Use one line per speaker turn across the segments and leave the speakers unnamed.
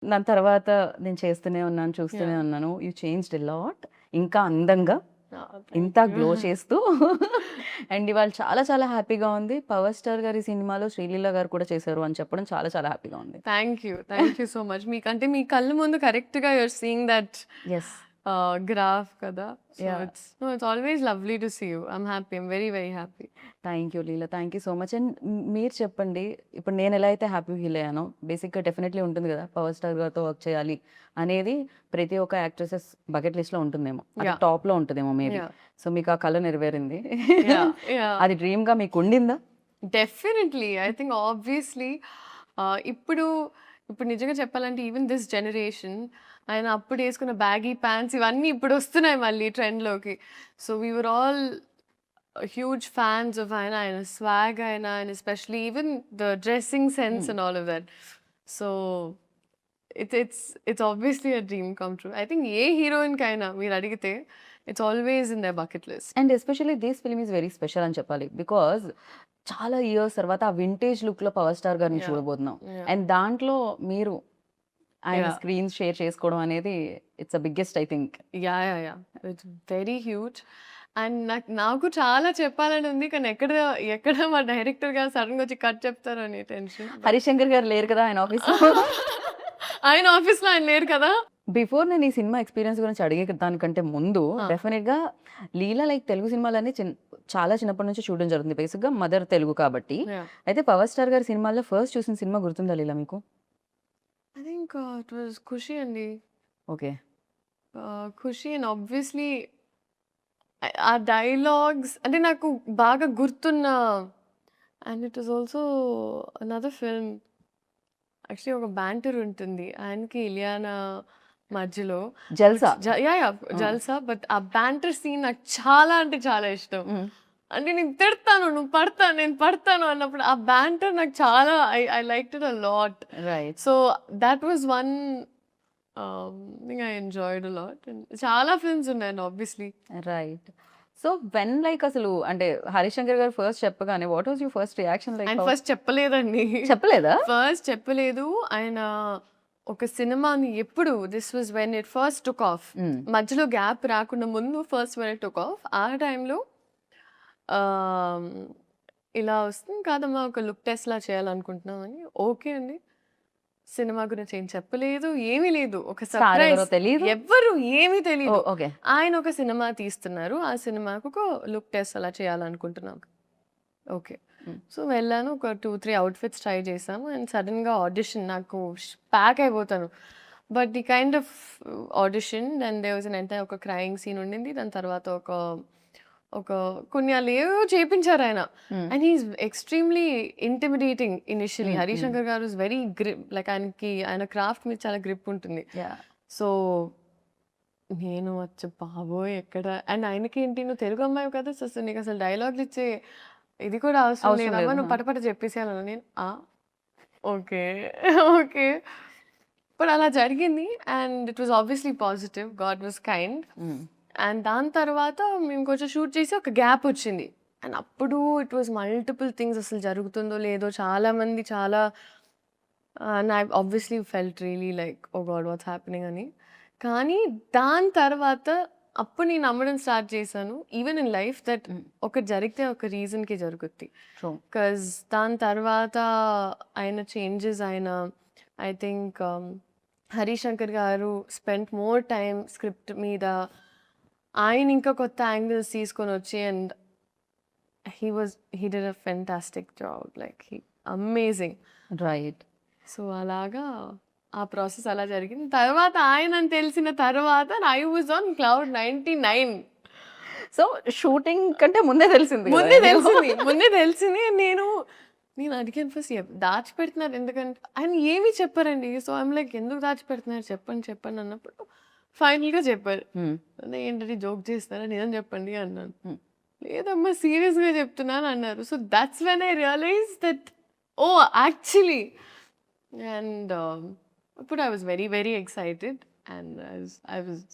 దాని తర్వాత నేను చేస్తూనే ఉన్నాను, చూస్తూనే
Yeah.
ఉన్నాను. You changed a lot. ఇంకా అందంగా,
Oh, thank
ఇంత గ్లో
you.
చేస్తూ అండ్ ఇవాళ చాలా చాలా హ్యాపీగా ఉంది. పవర్ స్టార్ గారి సినిమాలో శ్రీలీల గారు కూడా చేశారు అని చెప్పడం చాలా చాలా హ్యాపీగా ఉంది.
Thank you. Thank you so much. మీకంటే మీ కళ్ళ ముందు కరెక్ట్‌గా you're seeing that
yes.
Graph కదా! So
yeah!
It's always lovely to see you. I'm happy. I'm very, very happy.
Thank you Leela. Thank you so much. And మీరు చెప్పండి, ఇప్పుడు నేను ఎలా అయితే హ్యాపీ ఫీల్ అయ్యానో, బేసిక్‌గా డెఫినెట్‌లీ ఉంటుంది కదా! పవర్ స్టార్ గారితో వర్క్ చేయాలి అనేది ప్రతి ఒక్క యాక్ట్రెసెస్ బకెట్ లిస్ట్‌లో ఉంటుందేమో. అది
యాహ్!
టాప్‌లో ఉంటదేమో మేబీ.
యాహ్!
సో మీకు ఆ కల నెరవేరింది.
యాహ్! యాహ్!
అది డ్రీమ్‌గా మీకు ఉండిందా?
డెఫినెట్లీ. ఐ థింక్ ఆబ్వియస్లీ ఇప్పుడు ఇప్పుడు నిజంగా చెప్పాలంటే ఈవెన్ దిస్ జనరేషన్ ఆయన అప్పుడు యేసుకున్న బ్యాగీ ప్యాంట్స్ ఇవన్నీ ఇప్పుడు వస్తున్నాయి మళ్ళీ ట్రెండ్‌లోకి. So we were all huge fans of ఆయన. ఆయన స్వాగ్ ఆయన especially even the dressing sense
hmm.
And all of that. So it's obviously a dream come true. I think ఏ హీరోయిన్‌కైనా మీరు అడిగితే it's always in their bucket list.
And especially this film is very special అని చెప్పాలి. Because చాలా years తర్వాత ఆ vintage లుక్‌లో పవర్ స్టార్ గారిని
యాహ్!
చూడబోతున్నాం.
యాహ్!
అండ్ దాంట్లో మీరు ఆయన
యాహ్!
స్క్రీన్ షేర్ చేసుకోవడం అనేది it's the biggest I think.
Yeah! It's very huge. And నాకు చాలా చెప్పాలని ఉంది. కానీ ఎక్కడ ఎక్కడ మా డైరెక్టర్ గారు సడెన్‌గా వచ్చి కట్ చెప్తారో అని టెన్షన్.
హరిశంకర్ గారు లేరు కదా ఆయన ఆఫీస్‌లో.
ఆయన ఆఫీస్‌లో ఆయన లేరు కదా!
బిఫోర్ నేను ఈ సినిమా ఎక్స్‌పీరియన్స్ గురించి అడిగే దానికంటే ముందు
ఆ!
డెఫినిట్‌గా లీలా లైక్ తెలుగు సినిమాలన్నీ చాలా చిన్నప్పటి నుంచి చూడడం జరుగుతుంది. బేసిక్‌గా మదర్ తెలుగు కాబట్టి.
యాహ్!
అయితే పవర్ స్టార్ గారి సినిమాల్లో ఫస్ట్ చూసిన సినిమా గుర్తుందా లీలా మీకు?
ఐ థింక్ ఇట్ వాస్ 'ఖుషి' అండి.
ఓకే.
'ఖుషి' అండ్ ఆబ్వియస్లీ ఆ డైలాగ్స్ అంటే నాకు బాగా గుర్తున్న and it was also another film. Actually ఒక బ్యాంటర్ ఉంటుంది. ఆయనకి ఇలియానా మధ్యలో.
జల్సా.
యాహ్!
ఆ!
జల్సా. బట్ ఆ బ్యాంటర్ సీన్ నాకు చాలా అంటే చాలా ఇష్టం.
హ్మ్.
అంటే నేను తిడతాను, నువ్వు పడతాను, నేను పడతాను అన్నప్పుడు ఆ బ్యాంటర్ నాకు చాలా I liked it a lot.
Right.
So that was one thing I enjoyed a lot. And చాలా ఫిల్మ్స్ ఉన్నాయండి obviously.
Right. So when like అసలు అంటే హరిశంకర్ గారు ఫస్ట్ చెప్పగానే what was your first reaction like?
ఆయన ఫస్ట్ చెప్పలేదండి.
చెప్పలేదా?
ఫస్ట్ చెప్పలేదు. ఆయన ఒక సినిమాని ఎప్పుడు this was when it first took off.
హ్మ్.
మధ్యలో గ్యాప్ రాకుండా ముందు first when it took off. ఆ టైంలో ఆహ్, ఇలా వస్తుంది కాదమ్మా ఒక లుక్ టెస్ట్‌లా చేయాలనుకుంటున్నామని. ఓకే అండి. సినిమా గురించి ఏం చెప్పలేదు. ఏమీ లేదు. ఒక
స్టార్ ఎవరో
సర్ప్రైజ్.
తెలీదు.
ఎవ్వరు ఏమీ తెలీదు.
ఓహ్! ఓకే.
ఆయన ఒక సినిమా తీస్తున్నారు. ఆ సినిమాకు ఒక లుక్ టెస్ట్ అలా చేయాలనుకుంటున్నాం. ఓకే.
హ్మ్.
సో, వెళ్ళాను. ఒక 2, 3 అవుట్‌ఫిట్స్ ట్రై చేశాము. అండ్ సడెన్‌గా ఆడిషన్ నాకు ప్యాక్ అయిపోతాను. But the kind of audition and there was an entire ఒక క్రైయింగ్ సీన్ ఉండింది. దాని తర్వాత ఒక ఒక కొన్ని ఏవేవో చేపించారాయన.
Hmm.
And he is extremely intimidating initially.
Hmm. Hmm.
Harishankar garu is very like ఆయన క్రాఫ్ట్ మీద చాలా గ్రిప్ ఉంటుంది.
యాహ్!
సో, నేను వచ్చి బాబోయ్! ఎక్కడ అండ్ ఆయనకేంటి నువ్వు తెలుగు అమ్మాయివి కదా! సో, నీకసలు డైలాగులు ఇచ్చే ఇది కూడా అవసరం
అవసరం
లేదమ్మా.
లేదు.
నువ్వు
ఆ!
పటపట చెప్పేసేయాలన్నా. నేను ఓకే. ఓకే. బట్ అలా జరిగింది. And it was obviously positive. God was kind.
హ్మ్.
అండ్ దాని తర్వాత మేము కొంచెం షూట్ చేసి ఒక గ్యాప్ వచ్చింది. అండ్ అప్పుడు ఇట్ వాస్ మల్టిపుల్ థింగ్స్ అసలు జరుగుతుందో లేదో చాలామంది చాలా and I obviously felt really like oh god what's happening అని. కానీ దాని తర్వాత అప్పుడు నేను నమ్మడం స్టార్ట్ చేశాను. ఈవెన్ ఇన్ లైఫ్ దట్
హ్మ్.
ఒకటి జరిగితే ఒక రీజన్‌కి జరుగుద్ది.
ట్రూ.
బికాజ్ దాని తర్వాత ఆయన చేంజెస్ ఆయన ఐ థింక్ హరిశంకర్ గారు స్పెంట్ మోర్ టైమ్ స్క్రిప్ట్ మీద. ఆయన ఇంకా కొత్త యాంగిల్స్ తీసుకొనొచ్చి and he did a fantastic job. Like amazing.
Right.
So, అలాగా ఆ ప్రాసెస్ అలా జరిగింది. తర్వాత ఆయనని తెలిసిన తర్వాత I was on cloud 99.
So shooting కంటే ముందే తెలిసింది కదా!
ముందే
మీకు.
తెలిసింది. ముందే తెలిసింది. నేను అడిగాను ఫస్ట్ దాచిపెడుతున్నారు ఎందుకంటే ఆయన ఏమి చెప్పారండి. సో, ఐయామ్ లైక్ ఎందుకు దాచిపెడుతున్నారు చెప్పండి అన్నప్పుడు ఫైనల్‌గా చెప్పారు.
హ్మ్.
ఏంటంటే జోక్ చేస్తున్నారా? నిజం చెప్పండి అన్నాను.
హ్మ్.
లేదమ్మా సీరియస్‌గా చెప్తున్నాను అన్నారు. So, that's when I realise that oh! Actually and అప్పుడు I was very, very excited and I was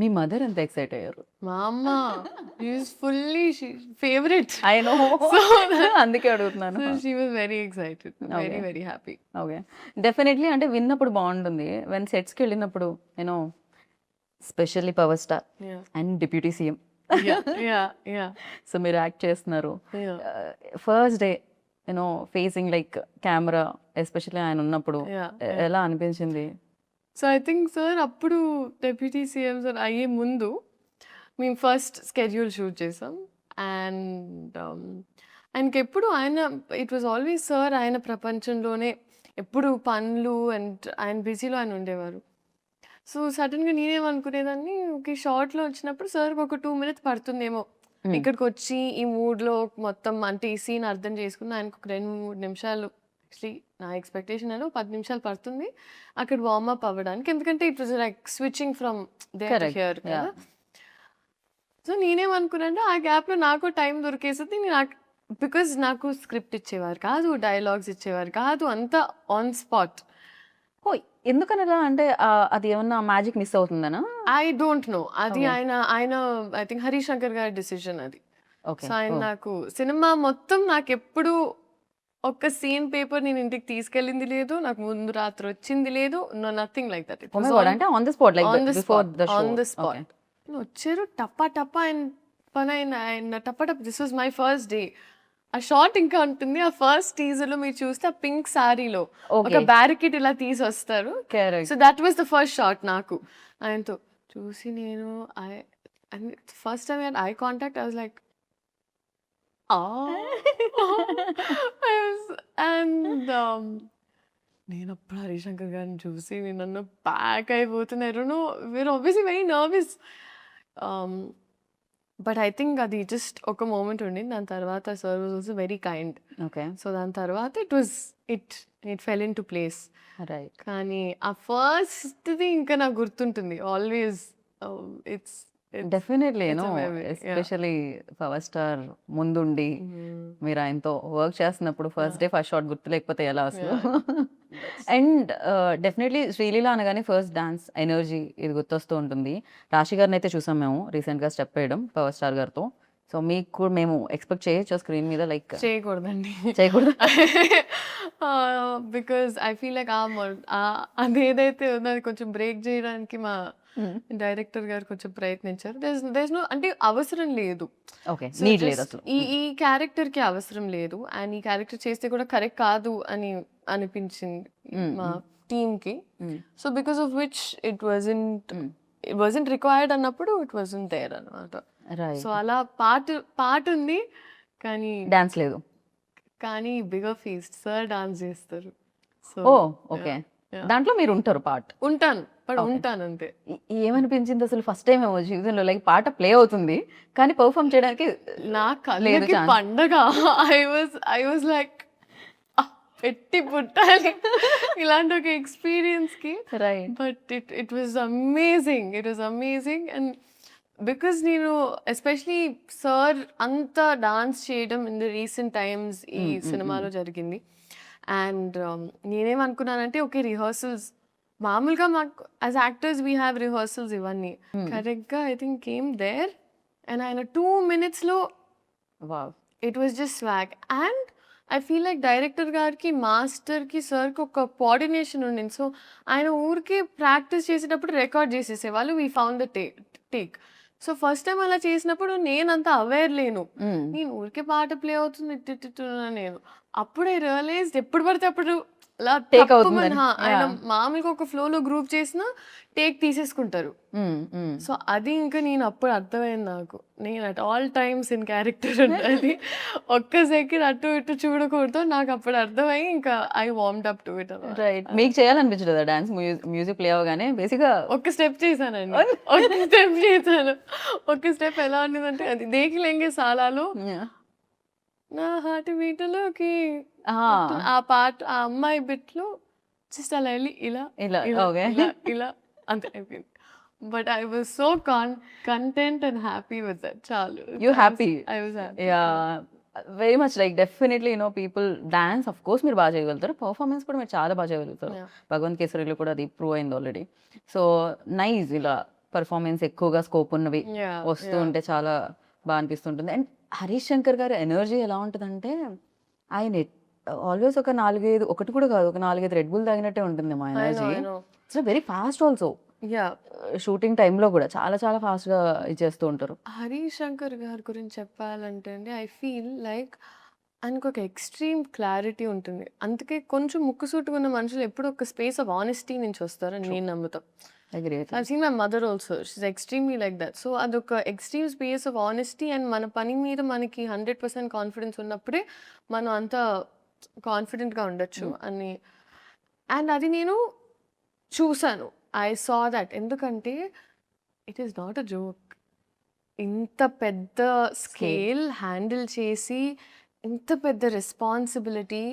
మీ మదర్ ఎంత ఎక్సైట్ అయ్యారు?
మా అమ్మ is fully favourite.
I know.
So
అందుకే అడుగుతున్నాను.
She was very excited, very very happy.
Okay. Definitely అంటే విన్నప్పుడు బాగుంటుంది. వెన్ సెట్స్కి వెళ్ళినప్పుడు you know specially power star
Yeah.
And deputy CM.
Yeah.
So మీరు యాక్ట్ చేస్తున్నారు.
Yeah.
First day you know facing like camera especially ఆయన ఉన్నప్పుడు
Yeah.
ఎలా అనిపించింది?
సో ఐ థింక్ సార్ అప్పుడు డెప్యూటీ సీఎం సార్ అయ్యే ముందు మేము ఫస్ట్ స్కెడ్యూల్ షూట్ చేసాం. అండ్ ఆయనకి ఎప్పుడు ఇట్ వాజ్ ఆల్వేస్ సార్ ఆయన ప్రపంచంలోనే ఎప్పుడు పనులు అండ్ ఆయన బిజీలో ఆయన ఉండేవారు. సో సడన్గా నేనేమనుకునేదాన్ని, ఓకే షార్ట్లో వచ్చినప్పుడు సార్కి ఒక 2 minutes పడుతుందేమో ఇక్కడికి వచ్చి ఈ మూడ్లో మొత్తం అంటే ఈ సీన్ అర్థం చేసుకుని ఆయనకు ఒక 2-3 నిమిషాలు, యాక్చువల్లీ నా ఎక్స్పెక్టేషన్ ఏమో 10 నిమిషాలు పడుతుంది అక్కడ వార్మప్ అవ్వడానికి, ఎందుకంటే it was like switching from there to
Correct.
Here
Yeah.
కదా. సో నేనేమనుకున్నానంటే ఆ గ్యాప్లో నాకు టైం దొరికేస్తుంది. నాకు బికాజ్ నాకు స్క్రిప్ట్ ఇచ్చేవారు కాదు, డైలాగ్స్ ఇచ్చేవారు కాదు, అంతా ఆన్ స్పాట్.
ఓ ఎందుకని అలా అంటే అది ఏమన్నా మ్యాజిక్ మిస్ అవుతుందనా?
ఐ డోంట్ నో, అది
Okay.
ఆయన ఐ థింక్ హరీష్ శంకర్ గారి డిసిజన్ అది.
ఓకే.
సో ఆయన నాకు సినిమా మొత్తం నాకు ఎప్పుడు ఒక్క సీన్ పేపర్ నేను ఇంటికి తీసుకెళ్ళింది లేదు, నాకు ముందు రాత్రి వచ్చింది లేదు, నథింగ్ లైక్ దట్.
అంటే on the spot like
on the
before
spot,
the show.
on the spot. వచ్చారు టప్పా టప్పా ఆయన పని ఆయన టప్పా టప్ప. This was my first day. ఆ షార్ట్ ఇంకా ఉంటుంది, ఆ ఫస్ట్ టీజర్ లో మీరు చూస్తే ఆ పింక్ సారీలో ఒక
ఓకే.
బ్యారికేడ్ ఇలా తీసి వస్తారు.
Correct.
So that was the first shot నాకు ఆయనతో చూసి. నేను first time eye contact, I was like and నేను అప్పుడు హరిశంకర్ గారిని చూసి నేను నన్ను ప్యాక్ అయిపోతున్నారు. We're obviously very nervous. But I think అది జస్ట్ ఒక మూమెంట్ ఉండింది. దాని తర్వాత sir was also very kind.
Okay.
So దాని తర్వాత it fell in to place.
Right.
కానీ ఆ ఫస్ట్ది ఇంకా నాకు గుర్తుంటుంది always. It's
definitely
it's a
no
memory, yeah.
Especially power star ముందుండి మీరు ఆయనతో వర్క్ చేస్తున్నప్పుడు ఫస్ట్ డే ఫస్ట్ షాట్ గుర్తు లేకపోతే ఎలా అసలు? అండ్ డెఫినెట్లీ శ్రీలీల అనగానే ఫస్ట్ డాన్స్ ఎనర్జీ ఇది గుర్తొస్తూ ఉంటుంది. రాశి గారిని అయితే చూసాం మేము రీసెంట్గా స్టెప్ వేయడం పవర్ స్టార్ గారితో. సో మీకు కూడా మేము ఎక్స్పెక్ట్ చేయొచ్చు స్క్రీన్ మీద లైక్
చేయకూడదండి.
చేయకూడదు?
బికాజ్ ఐ ఫీల్ లైక్ అది ఏదైతే ఉందో అది కొంచెం బ్రేక్ చేయడానికి మా డైరెక్టర్ గారు కొంచెం ప్రయత్నించారు. దేస్ నో అంటే అవసరం లేదు.
ఓకే.
So
నీడ్
just
లేదు అసలు.
ఈ క్యారెక్టర్ కి అవసరం లేదు, అండ్ ఈ క్యారెక్టర్ చేస్తే కూడా కరెక్ట్ కాదు అని అనిపించింది మా టీమ్ కి. So because of which it wasn't required అన్నప్పుడు ఇట్ వాజంట్ దేర్ అన్నమాట.
రైట్.
సో అలా పాట ఉంది
డాన్స్ లేదు.
కానీ బిగర్ ఫీస్ట్ సార్ డాన్స్ చేస్తారు. సో
ఓ ఓకే. దాంట్లో మీరు ఉంటారు పార్ట్.
ఉంటాను, బట్ ఉంటాను అంతే.
ఏమనిపించింది అసలు ఫస్ట్ టైం ఏమో జీవితంలో లైక్ పాట ప్లే అవుతుంది కానీ పర్ఫామ్ చేయడానికి
నా
లేదు
కళ్ళకి
chance.
పండగ. ఐ వాజ్ లైక్ పెట్టి పుట్టాలి ఇలాంటి ఒక ఎక్స్పీరియన్స్ కి.
Right.
But it was amazing. And because నేను ఎస్పెషలీ సార్ అంత డాన్స్ చేయడం ఇన్ ద రీసెంట్ టైమ్స్ ఈ సినిమాలో జరిగింది. అండ్ నేనేమనుకున్నానంటే ఓకే రిహర్సల్స్ మామూలుగా మాకు as actors we have rehearsals ఇవన్నీ కరెక్ట్గా I think came there and ఆయన 2 minutes లో
wow.
It was just swag. And I feel like director గారికి మాస్టర్కి సార్కి ఒక కోఆర్డినేషన్ ఉండింది. సో ఆయన ఊరికే ప్రాక్టీస్ చేసేటప్పుడు రికార్డ్ చేసేసేవాళ్ళు. We found the take. So first time అలా చేసినప్పుడు నేనంతా అవేర్ లేను. నేను ఊరికే పాట ప్లే అవుతుంది ఇట్టున్నా నేను. అప్పుడే రియలైజ్ ఎప్పుడు పడితే అప్పుడు అలా
Take అవుతుందని.
ఆయన
Yeah.
మామూలుగా ఒక ఫ్లోలో గ్రూప్ చేసిన టేక్ తీసేసుకుంటారు. సో అది ఇంకా నేను అప్పుడు అర్థమైంది నాకు. నేను at all times in character ఉన్నది. ఒక్క సెకండ్ అటు ఇటు చూడకూడదు. నాకు అప్పుడు అర్థమై ఇంకా I warmed up to it.
Right. మీకు చేయాలనిపించలేదా డాన్స్? మ్యూజిక్ ప్లే అవగానే బేసిక్గా
ఒక స్టెప్ చేశానండి. ఒక స్టెప్ ఎలా ఉండేదంటే అది దేకి లెంగే సాలాలో నా హార్ట్ బీట్లోకి ఆ పాట ఆ అమ్మాయి బిట్లో జస్ట్ అలా వెళ్ళి ఇలా
ఇలా. ఓకే.
ఇలా అంతే అయిపోయింది. But I was so content and happy with that. చాలు.
You happy?
I was happy.
Yeah very much like definitely people dance of course మీరు బాగా చేయగలుగుతారు, పర్ఫార్మెన్స్ కూడా మీరు చాలా బాగా చేయగలుగుతారు. భగవంత్ కేసరిలో కూడా అది ప్రూవ్ అయింది ఆల్రెడీ. సో నైస్ ఇలా పర్ఫార్మెన్స్ ఎక్కువగా స్కోప్ ఉన్నవి
Yeah,
వస్తూ
yeah.
ఉంటే చాలా బాగా అనిపిస్తుంటుంది. అండ్ హరీష్ శంకర్ గారి ఎనర్జీ ఎలా ఉంటుందంటే ఆయన ఆల్వేస్ ఒక 4, 5 ఒకటి కూడా కాదు, ఒక 4, 5 రెడ్ బుల్ తాగినట్టే ఉంటుంది మా
I know,
energy.
I know.
It's very fast also.
Yeah.
Shooting టైంలో కూడా చాలా చాలా ఫాస్ట్గా ఇచ్చేస్తూ ఉంటారు.
హరీష్ శంకర్ గారి గురించి చెప్పాలంటే అండి, ఐ ఫీల్ లైక్ ఆయనకు ఒక ఎక్స్ట్రీమ్ క్లారిటీ ఉంటుంది. అందుకే కొంచెం ముక్కుసూటిగా ఉన్న మనుషులు ఎప్పుడు ఒక స్పేస్ ఆఫ్ ఆనెస్టీ నుంచి వస్తారని నేను నమ్ముతాం.
Agree with
I've seen my mother also. She's extremely like that. So అదొక extreme space of honesty and మన పని మీద మనకి 100% కాన్ఫిడెన్స్ ఉన్నప్పుడే మనం అంత కాన్ఫిడెంట్గా ఉండొచ్చు అని. అండ్ అది నేను చూసాను. I saw that. ఎందుకంటే it is not a joke. ఇంత పెద్ద స్కేల్ హ్యాండిల్ చేసి ఇంత పెద్ద రెస్పాన్సిబిలిటీ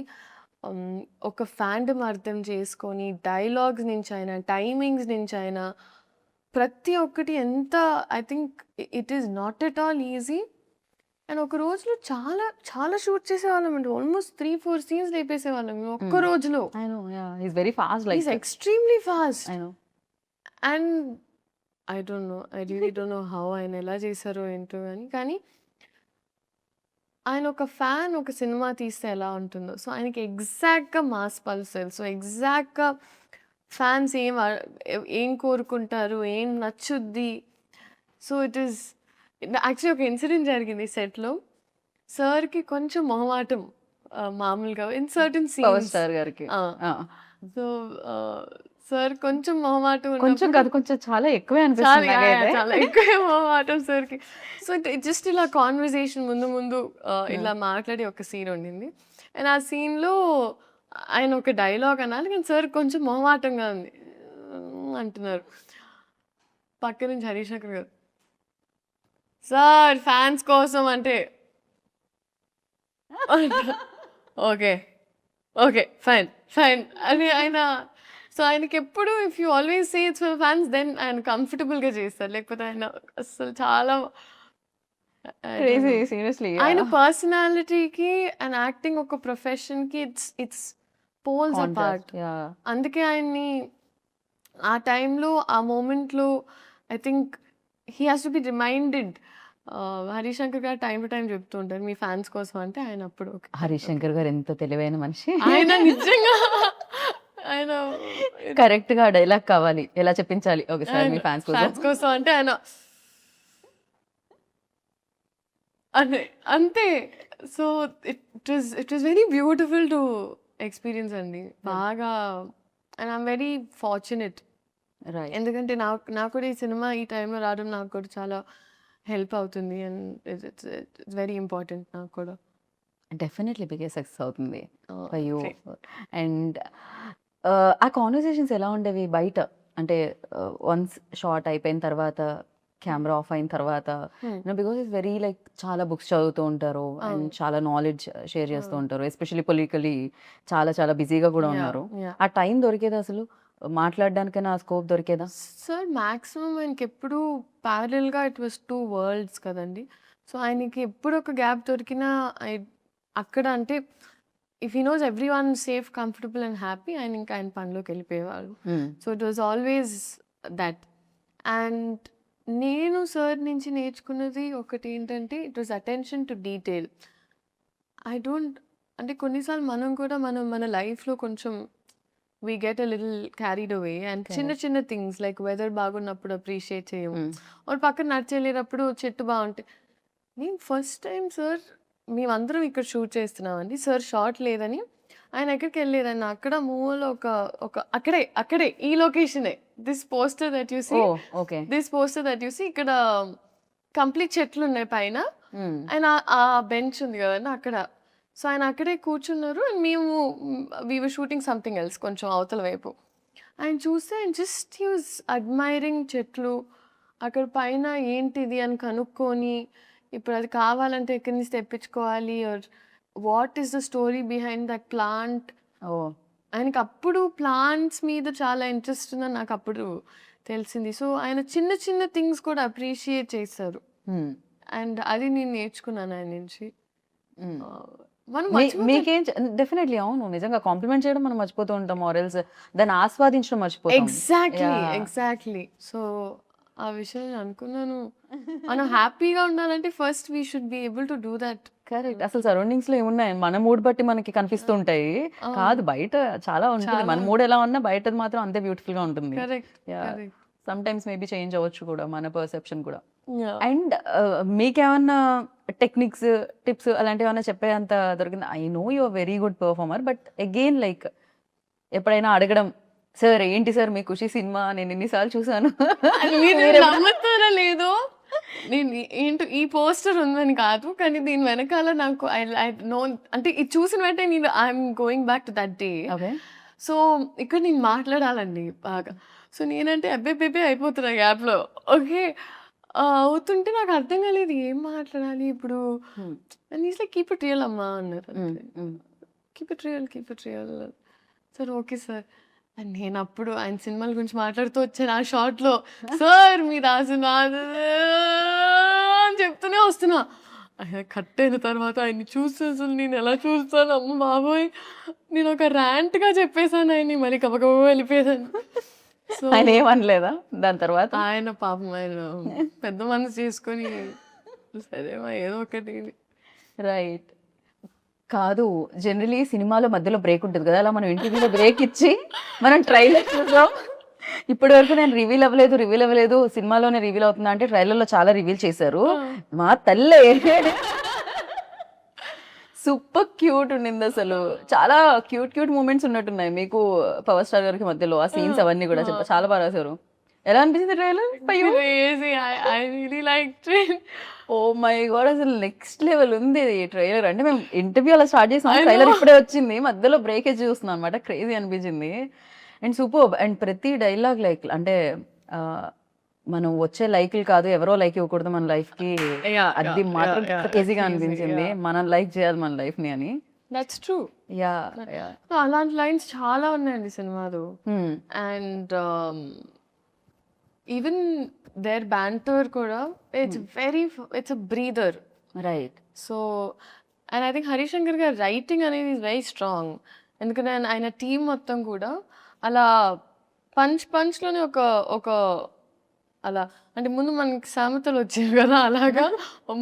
ఒక ఫ్యాండమ్ అర్థం చేసుకొని డైలాగ్స్ నుంచి అయినా టైమింగ్స్ నుంచి అయినా ప్రతి ఒక్కటి ఎంత I think it is not at all easy. And ఒక రోజులో చాలా చాలా షూట్ చేసేవాళ్ళం అండి. ఆల్మోస్ట్ 3-4 సీన్స్ లేపేసేవాళ్ళం ఒక్క రోజులో.
I know, yeah, he's very fast like
is extremely fast.
I know.
And I don't no, I really don't know how ఆయన ఎలా చేశారో ఏంటో కానీ ఆయన ఒక ఫ్యాన్ ఒక సినిమా తీస్తే ఎలా ఉంటుందో, సో ఆయనకి ఎగ్జాక్ట్గా మాస్ పల్స్ తెలుసు. ఎగ్జాక్ట్గా ఫ్యాన్స్ ఏం కోరుకుంటారు, ఏం నచ్చుద్ది. సో ఇట్ ఈస్ యాక్చువల్లీ ఒక ఇన్సిడెంట్ జరిగింది సెట్లో. సార్కి కొంచెం మొహమాటం మామూలుగా in certain
power
scenes.
Star గారికి
సో సార్ కొంచెం మొహమాటం
కొంచెం
ఉన్నప్పుడు
కాదు, కొంచెం చాలా ఎక్కువే
చాలా
అనిపిస్తుంది నాకైతే.
చాలా ఎక్కువ మొహమాటం సార్కి. సో జస్ట్ ఇలా కాన్వర్సేషన్ ముందు ఇలా మాట్లాడి ఒక సీన్ ఉండింది. అండ్ ఆ సీన్లో ఆయన ఒక డైలాగ్ అనాలి కానీ సార్ కొంచెం మొహమాటంగా ఉంది అంటున్నారు. పక్క నుంచి హరీష్ శంకర్ గారు, సార్ ఫ్యాన్స్ కోసం అంటే ఓకే ఓకే ఫైన్ ఫైన్ అని ఆయన. సో ఆయనకి ఎప్పుడు if you always say it's for fans then ఆయన కంఫర్టబుల్గా చేస్తారు. లేకపోతే ఆయన అసలు చాలా
క్రేజీ సీరియస్లీ.
ఆయన పర్సనాలిటీకి అండ్ యాక్టింగ్ ఒక ప్రొఫెషన్కి ఇట్స్ పోల్స్ అపార్ట్. అందుకే ఆయన్ని ఆ టైంలో ఆ మూమెంట్లో I think he has to be reminded. Harish Shankar గారు టైం టు టైం చెప్తూ ఉంటారు మీ ఫ్యాన్స్ కోసం అంటే ఆయన అప్పుడు
హరీష్ శంకర్ గారు ఎంత తెలివైన మనిషి.
ఆయన నిజంగా ఆయన
కరెక్ట్ గా డైలాగ్ కావాలి, ఎలా చెప్పించాలి ఒకసారి మీ ఫ్యాన్స్
ఫ్యాన్స్ కోసం అంటే ఆయన అంతే. So it was very beautiful to experience అండి బాగా. And I'm very fortunate
right.
ఎందుకంటే నాకు కూడా ఈ సినిమా ఈ టైంలో రావడం నాకు కూడా చాలా హెల్ప్ అవుతుంది. అండ్ ఇట్స్ వెరీ ఇంపార్టెంట్ నాకు కూడా.
డెఫినెట్లీ బిగే సక్సెస్ అవుతుంది ఫర్ యూ.
great.
అండ్ ఆ కాన్వర్సేషన్స్ ఎలా ఉండేవి బయట, అంటే వన్స్ షార్ట్ అయిపోయిన తర్వాత కెమెరా ఆఫ్ అయిన తర్వాత, బికాస్ ఇట్స్ వెరీ లైక్ చాలా బుక్స్ చదువుతూ ఉంటారు అండ్ చాలా నాలెడ్జ్ షేర్ చేస్తూ ఉంటారు, ఎస్పెషల్లీ పొలిటికలీ చాలా చాలా బిజీగా కూడా ఉన్నారు. ఆ టైం దొరికేదా అసలు మాట్లాడడానికైనా ఆ స్కోప్ దొరికేదా?
సార్ మ్యాక్సిమం ఆయనకి ఎప్పుడు ప్యారల్గా ఇట్ వాస్ 2 వరల్డ్స్ కదండి. సో ఆయనకి ఎప్పుడు ఒక గ్యాప్ దొరికినా అక్కడ అంటే if he knows everyone safe comfortable and happy ఆయన ఇంకా ఆయన పనిలోకి వెళ్ళిపోయేవాళ్ళు. So it was always that. And నేను సార్ నుంచి నేర్చుకున్నది ఒకటి ఏంటంటే it was attention to detail. I don't అంటే కొన్నిసార్లు మనం కూడా మన లైఫ్లో కొంచెం we get a little carried away and చిన్న థింగ్స్ లైక్ వెదర్ బాగున్నప్పుడు అప్రిషియేట్ చేయము, ఒక పక్కన నడిచెళ్ళేటప్పుడు చెట్టు బాగుంటే. నేను ఫస్ట్ టైం సార్ మేమందరం ఇక్కడ షూట్ చేస్తున్నామండి, సార్ షార్ట్ లేదని ఆయన ఎక్కడికి వెళ్ళలేదని అక్కడ మూవీలో ఒక అక్కడే ఈ లొకేషనే this poster that you see
okay
this poster that you see ఇక్కడ కంప్లీట్ చెట్లు ఉన్నాయి పైన. ఆయన ఆ బెంచ్ ఉంది కదండి అక్కడ. సో ఆయన అక్కడే కూర్చున్నారు అండ్ మేము we were shooting something else కొంచెం అవతల వైపు. ఆయన చూస్తే ఆయన జస్ట్ హీ వాజ్ అడ్మైరింగ్ చెట్లు అక్కడ పైన ఏంటిది అని కనుక్కొని ఇప్పుడు అది కావాలంటే ఎక్కడి నుంచి తెప్పించుకోవాలి or what is the story behind that plant. ఆయనకి అప్పుడు ప్లాంట్స్ మీద చాలా ఇంట్రెస్ట్ ఉందని నాకు అప్పుడు తెలిసింది. సో ఆయన చిన్న థింగ్స్ కూడా అప్రిషియేట్ చేస్తారు అండ్ అది నేను నేర్చుకున్నాను ఆయన నుంచి.
మీకేం డెఫినెట్లీ అవును, నిజంగా కాంప్లిమెంట్ చేయడం మనం మర్చిపోతూ ఉంటాం, ఆర్ఎల్స్ దాన్ని ఆస్వాదించడం మర్చిపోతాం.
ఎగ్జాక్ట్లీ. సో ఆ విషయం నేను అనుకున్నాను. మనం హ్యాపీగా ఉండాలంటే first we should be able to do that.
Correct. అసలు సరౌండింగ్స్ లో ఏమున్నాయి మన మూడ్ బట్టి మనకి కనిపిస్తూ ఉంటాయి. కాదు బయట చాలా ఉంటుంది. మన మూడ్ ఎలా ఉన్నా బయటది మాత్రం అంతే బ్యూటిఫుల్ గా ఉంటుంది.
Correct.
Yeah.
Correct.
Some times maybe change అవ్వచ్చు కూడా మన పర్సెప్షన్ కూడా. అండ్ మీకేమన్నా టెక్నిక్స్ టిప్స్ అలాంటివి ఏమన్నా చెప్పేంత దొరికింది? I know you are very good performer, but again like ఎప్పుడైనా అడగడం, సార్ ఏంటి సార్ మీ ఖుషి సినిమా నేను ఎన్నిసార్లు చూసాను
మీరు నమ్ముతారా లేదో, నేను ఏంటో ఈ పోస్టర్ ఉందని కాదు, కానీ దీని వెనకాల నాకు ఐ నో, అంటే ఇది చూసిన వెంటనే నేను I'm going back to that day.
Okay.
So ఇక్కడ నేను మాట్లాడాలండి బాగా. సో నేనంటే అబ్బే అయిపోతున్నా గ్యాప్లో. ఓకే, అవుతుంటే నాకు అర్థం కాలేదు ఏం మాట్లాడాలి ఇప్పుడు. And is like keep it real అమ్మా అన్నారు. Keep it real sir. Okay sir. And నేను అప్పుడు ఆయన సినిమాల గురించి మాట్లాడుతూ వచ్చాను ఆ షార్ట్లో. సార్ మీరు ఆ సినిమా అని చెప్తూనే వస్తున్నా. ఆయన కట్ అయిన తర్వాత ఆయన్ని చూస్తే అసలు నేను ఎలా చూస్తాను, అమ్మ బాబోయ్, నేను ఒక ర్యాంట్గా చెప్పేశాను ఆయన్ని, మళ్ళీ కబకబ వెళ్ళిపోయాను. సో
ఆయన ఏమనలేదా దాని తర్వాత?
ఆయన పాపం ఆయన పెద్ద మనసు చేసుకొని సరేమా ఏదో ఒకటి.
రైట్. కాదు, జనరలీ సినిమాలో మధ్యలో బ్రేక్ ఉంటుంది కదా, అలా మనం ఇంటర్వ్యూలో బ్రేక్ ఇచ్చి మనం ట్రైలర్ చూద్దాం. ఇప్పటి వరకు నేను రివీల్ అవ్వలేదు, సినిమాలోనే రివీల్ అవుతుందా అంటే ట్రైలర్లో చాలా రివీల్ చేశారు. మా తల్లే సూపర్ క్యూట్ ఉండింది అసలు. చాలా క్యూట్ మూమెంట్స్ ఉన్నట్టున్నాయి మీకు పవర్ స్టార్ గారికి మధ్యలో ఆ సీన్స్ అవన్నీ కూడా చాలా బాగా రాశారు. ఎలా అనిపించింది trailer?
I really liked it.
Oh my god, అసలు నెక్స్ట్ లెవెల్ ఉంది ఈ ట్రైలర్. అంటే మేము ఇంటర్వ్యూ అలా స్టార్ట్ చేసాం, ట్రైలర్ ఇప్పుడే వచ్చింది, మధ్యలో బ్రేక్ చూస్తున్నాం అనమాట. క్రేజీ అనిపించింది అండ్ సూపర్. అండ్ ప్రతి డైలాగ్ లైక్ అంటే మనం వచ్చే లైక్లు కాదు, ఎవరో లైక్ ఇవ్వకూడదు మన లైఫ్ కి, అది మాత్రం క్రేజీగా అనిపించింది. మనం లైక్ చేయాలి మన లైఫ్ ని అని.
That's true.
యా,
అలాంటి లైన్స్ చాలా ఉన్నాయండి సినిమాలో. అండ్ ఈవెన్ దేర్ బ్యాంటర్ కూడా it's a breather.
Right.
So and I think Harish Shankar గారి రైటింగ్ అనేది ఈజ్ వెరీ స్ట్రాంగ్. ఎందుకంటే ఆయన టీం మొత్తం కూడా అలా పంచ్లోనే ఒక అలా, అంటే ముందు మనకి సామెతలు వచ్చేవి కదా, అలాగా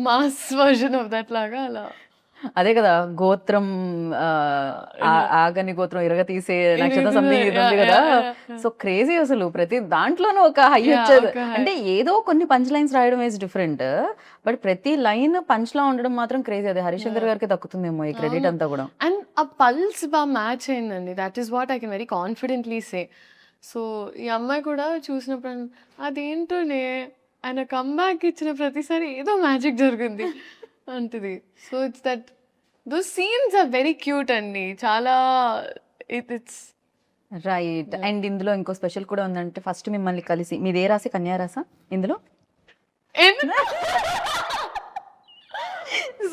మాస్ వర్జన్ ఆఫ్ దట్ లాగా అలా.
అదే కదా, గోత్రం ఆగని గోత్రం ఇరగ తీసే నక్షత్రం సంథింగ్ ఇది ఉంది కదా. సో క్రేజీ అసలు ప్రతి దాంట్లోనూ ఒక హై వచ్చేది. అంటే ఏదో కొన్ని పంచ్ లైన్స్ రాయడం ఈజ్ డిఫరెంట్, బట్ ప్రతి లైన్ పంచ్ లా ఉండడం మాత్రం క్రేజీ. అది హరిశంకర్ గారికి దక్కుతుందేమో ఈ క్రెడిట్ అంతా కూడా.
అండ్ ఆ పల్స్ బాగా మ్యాచ్ అయిందండి. That is what I can very confidently say. So ఈ అమ్మాయి కూడా చూసినప్పుడు అదేంటోనే ఆయన కమ్బ్యాక్ ఇచ్చిన ప్రతిసారి ఏదో మ్యాజిక్ జరిగింది అంటది. So it's that those scenes are very cute అండి, చాలా ఇట్స్
రైట్. అండ్ ఇందులో ఇంకో స్పెషల్ కూడా ఉందంటే, ఫస్ట్ మిమ్మల్ని కలిసి, మీది ఏ రాశి? కన్యా రాసా ఇందులో?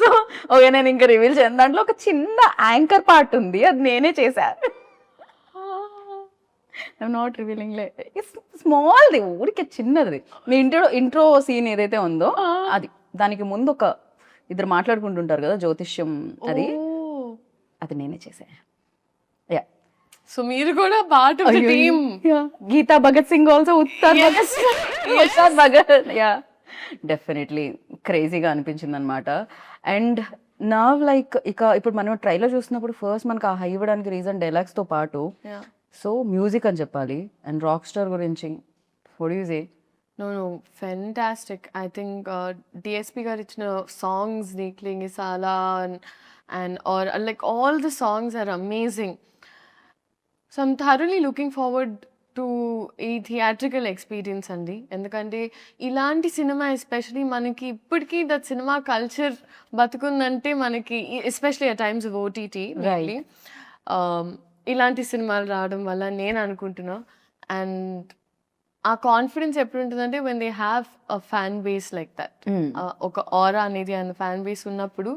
సో ఓకే, నేను ఇంకా రివీల్ చేయను. దాంట్లో ఒక చిన్న యాంకర్ పార్ట్ ఉంది, అది నేనే చేశా. ఐఎమ్ నాట్ రివీలింగ్, స్మాల్ది, ఊరికే చిన్నది. మీ ఇంట్రో సీన్ ఏదైతే ఉందో అది, దానికి ముందు ఒక ఇద్దరు మాట్లాడుకుంటుంటారు కదా జ్యోతిష్యం, అది నేనే చేసా. యా.
సో మీరు కూడా part of the team.
Geetha Bhagat Singh also, ఉత్తార్ భగత్. యా, డెఫినెట్లీ క్రేజీగా అనిపించింది అనమాట. అండ్ నా లైక్ ఇప్పుడు మనం ట్రైలర్ చూసినప్పుడు ఫస్ట్ మనకు ఆ హై ఇవ్వడానికి రీజన్ డైలాగ్స్ తో పాటు సో మ్యూజిక్ అని చెప్పాలి. అండ్ రాక్ స్టార్ గురించి what do you say?
No, fantastic. I think DSP గారు ఇచ్చిన songs, Niklingi Sala and or like all the songs are amazing. So I'm thoroughly looking forward to ఈ theatrical experience అండి. ఎందుకంటే ఇలాంటి cinema especially మనకి ఇప్పటికీ that cinema culture బతుకుందంటే మనకి, especially at times of OTT, ఇలాంటి సినిమాలు రావడం వల్ల నేను అనుకుంటున్నా. అండ్ ఆ కాన్ఫిడెన్స్ ఎప్పుడు ఉంటుందంటే when they have a fan base like that, ఒక ఆరా అనేది అండ్ ఫ్యాన్ బేస్ ఉన్నప్పుడు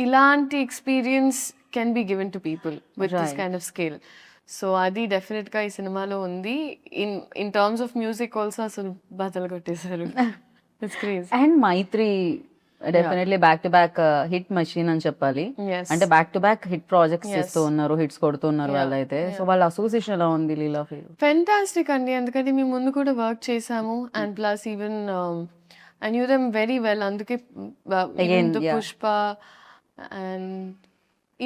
ఇలాంటి experience can be given to people with this kind of scale. So అది డెఫినెట్గా ఈ సినిమాలో ఉంది. In terms of music also అసలు బదలు కొట్టేశారు. It's crazy.
And Mythri definitely back to back hit machine అని చెప్పాలి.
ఎస్
అంటే back to back hit projects
Yes.
చేస్తూ ఉన్నారు, హిట్స్ కొడుతున్నారు వాళ్ళైతే. సో వాళ్ళ అసోసియేషన్ ఎలా ఉంది లీలా ఫీల్?
ఫెంటాస్టిక్ అండి, ఎందుకంటే మేము ముందు కూడా వర్క్ చేసాము and plus even I knew them very well, అందుకే
Again, yeah.
పుష్ప అండ్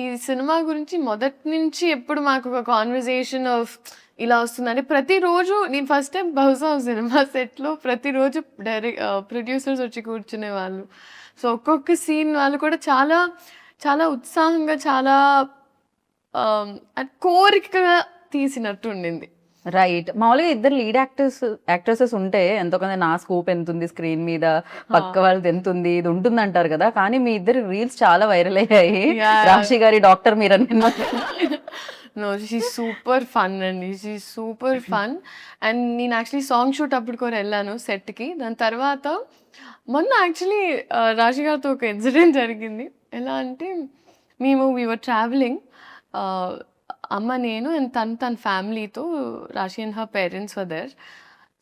ఈ సినిమా గురించి మొదటి నుంచి ఎప్పుడు మాకు ఒక కాన్వర్జేషన్ ఆఫ్ ఇలా వస్తుందంటే ప్రతిరోజు నేను ఫస్ట్ టైం బహుశా సినిమా సెట్లో ప్రతిరోజు ప్రొడ్యూసర్స్ వచ్చి కూర్చునే వాళ్ళు. సో ఒక్కొక్క సీన్ వాళ్ళు కూడా చాలా చాలా ఉత్సాహంగా చాలా కోరికగా తీసినట్టు ఉండింది.
రైట్. మామూలుగా ఇద్దరు లీడ్ యాక్ట్రెసెస్ ఉంటే ఎంతో కొంత నా స్కోప్ ఎంత ఉంది స్క్రీన్ మీద, పక్క వాళ్ళది ఎంత ఉంది, ఇది ఉంటుంది అంటారు కదా. కానీ మీ ఇద్దరు రీల్స్ చాలా వైరల్ అయ్యాయి.
Yeah.
రాశి గారి డాక్టర్ మీరు అని
నో, షీ సూపర్ ఫన్ అండి, షీ సూపర్ ఫన్. అండ్ నేను యాక్చువల్లీ సాంగ్ షూట్ అప్పుడు కూడా వెళ్ళాను సెట్కి. దాని తర్వాత మొన్న యాక్చువల్లీ రాశి గారితో ఒక ఇన్సిడెంట్ జరిగింది. ఎలా అంటే వీఆర్ ట్రావెలింగ్, అమ్మ నేను అండ్ తన ఫ్యామిలీతో, Raashi and her parents were there.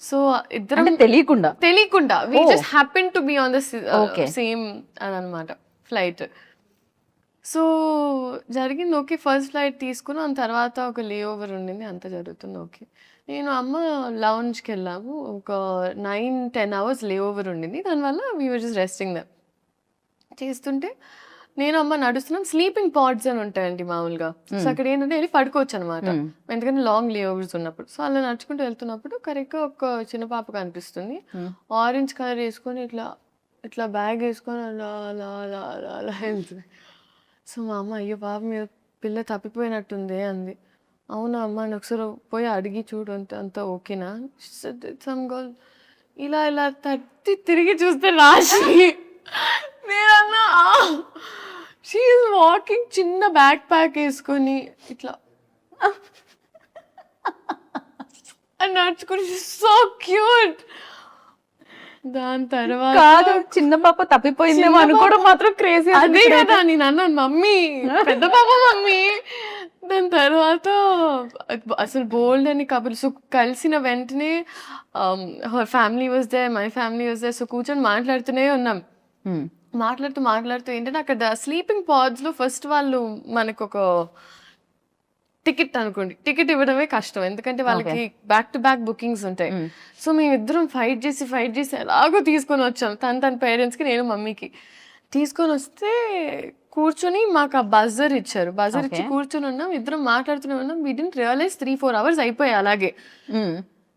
So ఇద్దరం తెలియకుండా we just happen to be on the
Okay.
Same అనమాట ఫ్లైట్. సో జరిగింది ఓకే, ఫస్ట్ ఫ్లైట్ తీసుకున్నాం, తర్వాత ఒక లే ఓవర్ ఉండింది, అంత జరుగుతుంది ఓకే. నేను అమ్మ లౌంజ్కి వెళ్ళాము, ఒక 9-10 hours లే ఓవర్ ఉండింది, దానివల్ల we were just resting them. చేస్తుంటే నేను అమ్మ నడుస్తున్నాం, స్లీపింగ్ పాడ్స్ అని ఉంటాయండి మామూలుగా. సో అక్కడ ఏంటంటే వెళ్ళి పడుకోవచ్చు అనమాట, ఎందుకంటే లాంగ్ లే ఓవర్స్ ఉన్నప్పుడు. సో అలా నడుచుకుంటూ వెళ్తున్నప్పుడు కరెక్ట్గా ఒక చిన్న పాప కనిపిస్తుంది, ఆరెంజ్ కలర్ వేసుకొని ఇట్లా ఇట్లా బ్యాగ్ వేసుకొని అలా అలా అలా అలా అలా వెళ్తుంది. సో మా అమ్మ అయ్యో పాప మీద పిల్ల తప్పిపోయినట్టుంది అంది. అవునా అమ్మ అని ఒకసారి పోయి అడిగి చూడు, అంత ఓకేనా. సమ్ గర్ల్ ఇలా ఇలా తట్టి తిరిగి చూస్తే రాశి. నేనన్నా షీఈస్ వాకింగ్, చిన్న బ్యాక్ ప్యాక్ వేసుకొని ఇట్లా అని నడుచుకుని, సో క్యూట్. దాని తర్వాత
కాదు, చిన్న పాప తప్పిపోయిందేమో అనుకోవడం మాత్రం క్రేజీ.
అదే కదా నేను అన్నాను, మమ్మీ పెద్ద పాప మమ్మీ. దాని తర్వాత అసలు బోల్డ్ అని కబుర్లు. సో కలిసిన వెంటనే her family was they, my family was they. So కూర్చొని మాట్లాడుతూనే ఉన్నాం. మాట్లాడుతూ ఏంటంటే అక్కడ స్లీపింగ్ పాడ్స్లో ఫస్ట్ వాళ్ళు మనకు ఒక టికెట్ అనుకోండి, టికెట్ ఇవ్వడమే కష్టం, ఎందుకంటే వాళ్ళకి బ్యాక్ టు బ్యాక్ బుకింగ్స్ ఉంటాయి. సో మేమిద్దరం ఫైట్ చేసి ఎలాగో తీసుకొని వచ్చాం, తన పేరెంట్స్కి, నేను మమ్మీకి. తీసుకొని వస్తే కూర్చొని మాకు ఆ బజర్ ఇచ్చారు, బజర్ ఇచ్చి కూర్చొని ఉన్నాం, ఇద్దరం మాట్లాడుతూనే ఉన్నాం. వీ డిడ్ంట్ రియలైజ్ 3-4 hours అయిపోయాయి అలాగే.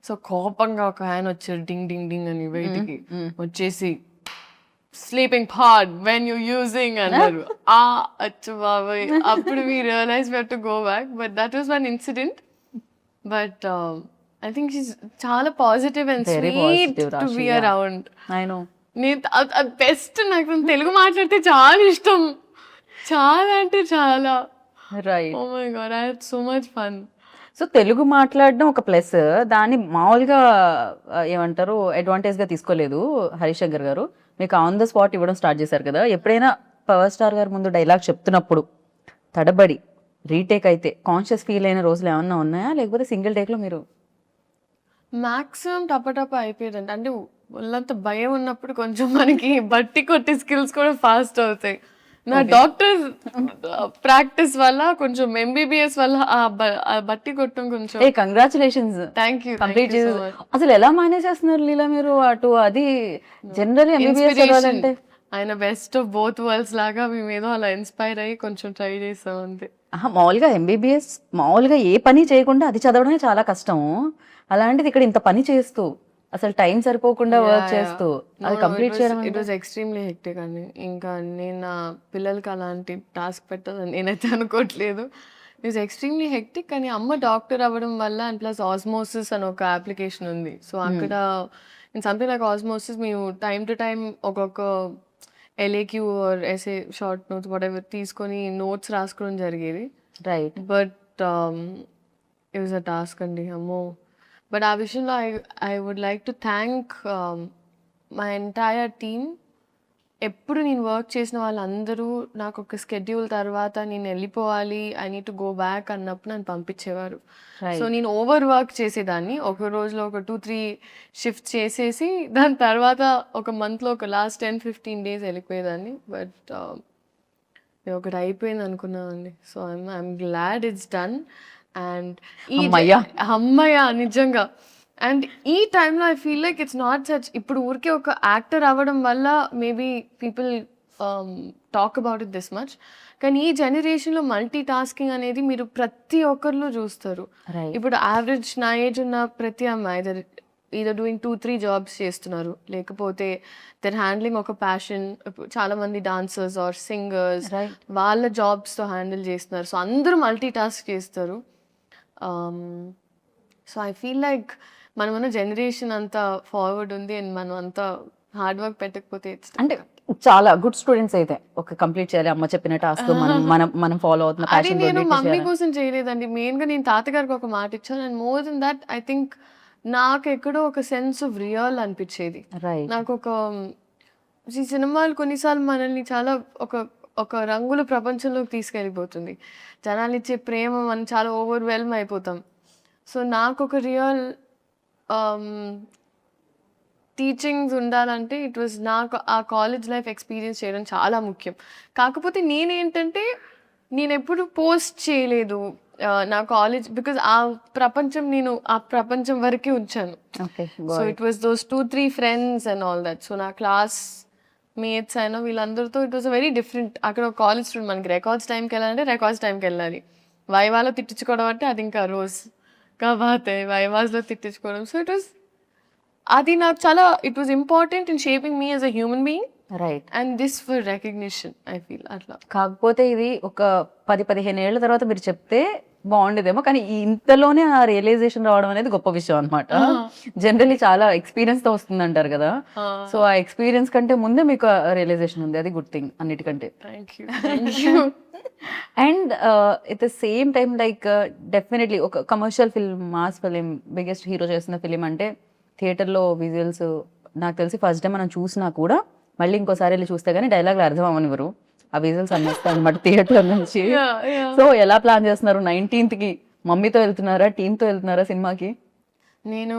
సో కోపంగా ఒక ఆయన వచ్చారు, డింగ్ డింగ్ డింగ్ అని బయటికి వచ్చేసి, sleeping pod when you using అన్నారు. అచ్చు బాబాయ్, అప్పుడు we realise we have to go back. But that was one incident. But I think she's చాలా positive and sweet to be around. నేను బెస్ట్, నాకు తెలుగు మాట్లాడితే చాలా ఇష్టం, చాలా అంటే చాలా.
Right.
Oh my god, I had so much fun.
So Telugu మాట్లాడడం ఒక ప్లస్, దాన్ని మామూలుగా ఏమంటారు అడ్వాంటేజ్గా తీసుకోలేదు హరిశంకర్ గారు. మీకు ఆన్ ద స్పాట్ ఇవ్వడం స్టార్ట్ చేశారు కదా. ఎప్పుడైనా పవర్ స్టార్ గారు ముందు డైలాగ్ చెప్తున్నప్పుడు తడబడి రీటేక్ అయితే కాన్షియస్ ఫీల్ అయిన రోజులు ఏమన్నా ఉన్నాయా, లేకపోతే సింగిల్ టేక్లో మీరు?
మాక్సిమం టప అయిపోయేదండి. అంటే ఒళ్ళంత భయం ఉన్నప్పుడు కొంచెం మనకి బట్టి కొట్టే స్కిల్స్ కూడా ఫాస్ట్ అవుతాయి. నా డాక్టర్ ప్రాక్టీస్ వల్ల, కొంచెం ఎంబీబీఎస్ వల్ల ఆ బట్టి కొట్టడం కొంచెం.
కంగ్రాచులేషన్స్.
Thank you.
కంప్లీట్ చేసి అసలు ఎలా మేనేజ్ చేస్తున్నారు లీలా మీరు అటు? అది జనరల్ ఎంబీబీఎస్ చదవాలంటే
ఆయన బెస్ట్ ఆఫ్ బోత్ వరల్డ్స్ లాగా మేము ఏదో అలా ఇన్స్పైర్ అయ్యి కొంచెం ట్రై చేసాం అంతే.
మామూలుగా ఎంబీబీఎస్ మామూలుగా ఏ పని చేయకుండా అది చదవడమే చాలా కష్టం. అలాంటిది ఇక్కడ ఇంత పని చేస్తూ అసలు టైం సరిపోకుండా వర్క్ చేస్తూ అది కంప్లీట్ చేయడం,
ఇట్ వాజ్ ఎక్స్ట్రీమ్లీ హెక్టిక్ అండి. ఇంకా నేను నా పిల్లలకి అలాంటి టాస్క్ పెట్టాలని నేనైతే అనుకోవట్లేదు. It was extremely hectic. కానీ అమ్మ డాక్టర్ అవ్వడం వల్ల, అండ్ ప్లస్ ఆస్మోసిస్ అని ఒక అప్లికేషన్ ఉంది. సో అక్కడ ఇన్ సంథింగ్ లైక్ ఆస్మోసిస్ మేము టైం టు టైం ఒక్కొక్క LAQ or SA short notes whatever తీసుకొని నోట్స్ రాసుకోవడం జరిగేది.
Right.
But it was a task అండి, అమ్మో. బట్ ఆ విషయంలో I would like to thank my entire team ఎప్పుడు నేను వర్క్ చేసిన వాళ్ళందరూ నాకు ఒక స్కెడ్యూల్ తర్వాత నేను వెళ్ళిపోవాలి, I need to go back అన్నప్పుడు నన్ను పంపించేవారు. So
right.
నేను ఓవర్ వర్క్ చేసేదాన్ని. ఒక రోజులో ఒక 2-3 షిఫ్ట్స్ చేసేసి దాని తర్వాత ఒక మంత్లో ఒక లాస్ట్ 10-15 డేస్ వెళ్ళిపోయేదాన్ని. బట్ ఒకటి అయిపోయింది అనుకున్నానండి. So I'm glad it's done. And ఈ
అమ్మయ్య!
అమ్మయ్య నిజంగా. అండ్ ఈ టైంలో I feel like it's not such, ఇప్పుడు ఊరికే ఒక యాక్టర్ అవ్వడం వల్ల maybe people talk about it this much. కానీ ఈ జనరేషన్లో మల్టీ టాస్కింగ్ అనేది మీరు ప్రతి ఒక్కరిలో చూస్తారు.
రైట్.
ఇప్పుడు యావరేజ్ నా ఏజ్ ఉన్న ప్రతి అమ్మాయి ఈదర్ డూయింగ్ 2-3 జాబ్స్ చేస్తున్నారు, లేకపోతే దర్ హ్యాండ్లింగ్ ఒక ప్యాషన్. చాలా మంది డాన్సర్స్ ఆర్ సింగర్స్
రైట్.
వాళ్ళ జాబ్స్తో హ్యాండిల్ చేస్తున్నారు. సో అందరూ మల్టీ టాస్క్ చేస్తారు. సో ఐ ఫీల్ లైక్ మనమున్న జనరేషన్ అంతా ఫార్వర్డ్ ఉంది అండ్ మనం అంతా హార్డ్ వర్క్ పెట్టకపోతే
అంటే చాలా గుడ్ స్టూడెంట్స్ అయితే ఒక కంప్లీట్ చేయాలి, అమ్మ చెప్పిన టాస్క్ మనం మనం మనం ఫాలో అవుతున్న
అది
ప్యాషన్
నేను మమ్మీ కోసం చేయలేదండి. మెయిన్గా నేను తాతగారికి ఒక మాట ఇచ్చాను. And more than that I think నాకు ఎక్కడో ఒక సెన్స్ ఆఫ్ రియల్ అనిపించేది.
రైట్.
నాకు ఒక ఈ సినిమాలు కొన్నిసార్లు మనల్ని చాలా ఒక ఒక రంగుల ప్రపంచంలోకి తీసుకెళ్ళిపోతుంది. జనాలు ఇచ్చే ప్రేమ మనం చాలా ఓవర్వెల్మ్ అయిపోతాం. సో నాకు ఒక రియల్ టీచింగ్స్ ఉండాలంటే ఇట్ వాజ్ నాకు ఆ కాలేజ్ లైఫ్ ఎక్స్పీరియన్స్ చేయడం చాలా ముఖ్యం. కాకపోతే నేనేంటంటే నేను ఎప్పుడు పోస్ట్ చేయలేదు నా కాలేజ్, బికాజ్ ఆ ప్రపంచం వరకే ఉంచాను.
Okay.
So it was those 2-3 friends and all that. So నా క్లాస్ మేట్స్ అయినా వీళ్ళందరితో ఇట్ వాస్ వెరీ డిఫరెంట్. అక్కడ ఒక కాలేజ్ స్టూడెంట్, మనకి రికార్డ్స్ టైంకి వెళ్ళాలంటే రికార్డ్స్ టైంకి వెళ్ళాలి. వైవాలో తిట్టించుకోవడం అంటే అది ఇంకా రోజు కాబట్టి వైవాస్లో తిట్టించుకోవడం. సో అది నాకు చాలా it was important in shaping me as a human being.
Right.
And this for recognition I feel అట్లా.
కాకపోతే ఇది ఒక 10-15 ఏళ్ల తర్వాత మీరు చెప్తే బాగుండేదేమో, కానీ ఇంతలోనే ఆ రియలైజేషన్ రావడం అనేది గొప్ప విషయం అనమాట. జనరల్లీ చాలా ఎక్స్పీరియన్స్ తో వస్తుంది అంటారు కదా. సో ఆ ఎక్స్పీరియన్స్ కంటే ముందే మీకు రియలైజేషన్ ఉంది, అది గుడ్ థింగ్ అన్నిటికంటే.
Thank you.
And at the same time like definitely ఒక commercial film, mass film, biggest hero చేస్తున్న ఫిలిం అంటే థియేటర్లో విజువల్స్ నాకు తెలిసి ఫస్ట్ టైం మనం చూసినా కూడా మళ్ళీ ఇంకోసారి వెళ్ళి చూస్తే కానీ డైలాగ్లు అర్థం అవ్వనివ్వరు, ఆ విజువల్స్ అనిపిస్తాయి అనమాట థియేటర్ నుంచి. సో ఎలా ప్లాన్ చేస్తున్నారు? 19th కి మమ్మీతో వెళ్తున్నారా, టీంతో వెళ్తున్నారా సినిమాకి?
నేను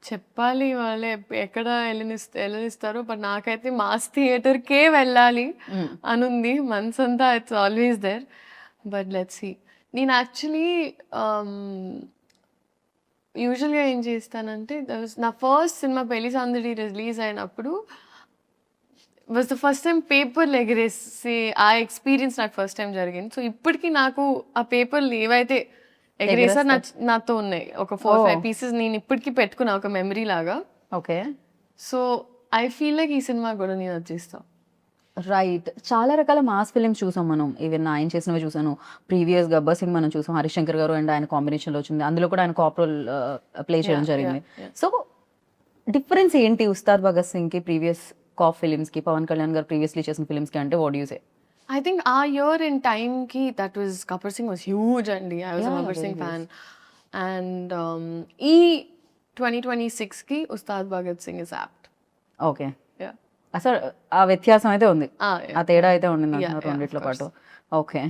చెప్పాలి వాళ్ళే ఎక్కడ వెళ్ళనిస్తారో, బట్ నాకైతే మాస్ థియేటర్కే వెళ్ళాలి అనుంది మనసంతా. It's always there, but let's see. నేను యాక్చువల్లీ యూజువల్గా ఏం చేస్తానంటే నా ఫస్ట్ సినిమా పెళ్లి సందడి రిలీజ్ అయినప్పుడు వాజ్ ద ఫస్ట్ టైం పేపర్లు ఎగరేసి ఆ ఎక్స్పీరియన్స్ నాకు ఫస్ట్ టైం జరిగింది. సో ఇప్పటికీ నాకు ఆ పేపర్లు ఏవైతే ఎగరేసారు నాతో ఉన్నాయి, ఒక 4-5 పీసెస్ నేను ఇప్పటికీ పెట్టుకున్నా ఒక మెమరీ లాగా.
Okay.
So I feel like ఈ సినిమా కూడా నేను వచ్చేస్తాను.
రైట్. చాలా రకాల మాస్ ఫిలిమ్స్ చూసాం మనం, ఈవెన్ ఆయన చేసినవి చూసాను. ప్రీవియస్ గబ్బర్ సింగ్ మనం చూసాం, హరిశంకర్ గారు అండ్ ఆయన కాంబినేషన్ లో వచ్చింది, అందులో కూడా ఆయన కాప్ రోల్ ప్లే చేయడం జరిగింది. సో డిఫరెన్స్ ఏంటి ఉస్తాద్ భగత్ సింగ్ కి ప్రీవియస్ కాప్ ఫిలిమ్స్ కి, పవన్ కళ్యాణ్ గారు ప్రీవియస్లీ చేసిన ఫిలిమ్స్ కి అంటే what you say?
I think our year in time ki that was Gabbar Singh was huge and I was a Gabbar Singh fan. And 2026 ki Ustad Bhagat Singh is apt.
Okay.
Yeah.
అసలు ఆ వ్యత్యాసం అయితే ఉంది,
Yeah.
ఆ తేడా అయితే ఉండింది అంటున్నారు రెండిట్లో పాటు. ఓకే.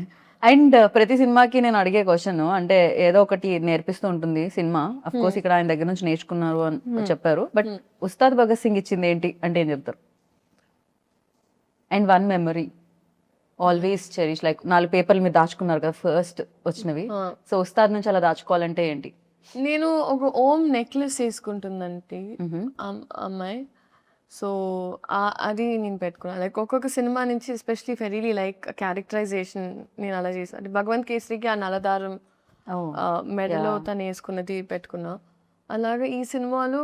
అండ్ ప్రతి సినిమాకి నేను అడిగే క్వశ్చన్, అంటే ఏదో ఒకటి నేర్పిస్తూ ఉంటుంది సినిమా. అఫ్ కోర్స్ ఇక్కడ ఆయన దగ్గర నుంచి నేర్చుకున్నారు అని చెప్పారు, బట్ ఉస్తాద్ భగత్ సింగ్ ఇచ్చింది ఏంటి అంటే ఏం చెప్తారు? And one memory always cherish, like 4 పేపర్లు మీరు దాచుకున్నారు కదా ఫస్ట్ వచ్చినవి. సో ఉస్తాద్ నుంచి అలా దాచుకోవాలంటే ఏంటి?
నేను ఒక ఓం నెక్లెస్ వేసుకుంటుందంటే అమ్మాయి, సో అది నేను పెట్టుకున్నాను. లైక్ ఒక్కొక్క సినిమా నుంచి ఎస్పెషలీ ఫెరీలీ లైక్ క్యారెక్టరైజేషన్ నేను అలా చేశాను. అంటే భగవంత్ కేసరికి ఆ నలదారం మెడలో తను వేసుకున్నది పెట్టుకున్నా. అలాగే ఈ సినిమాలో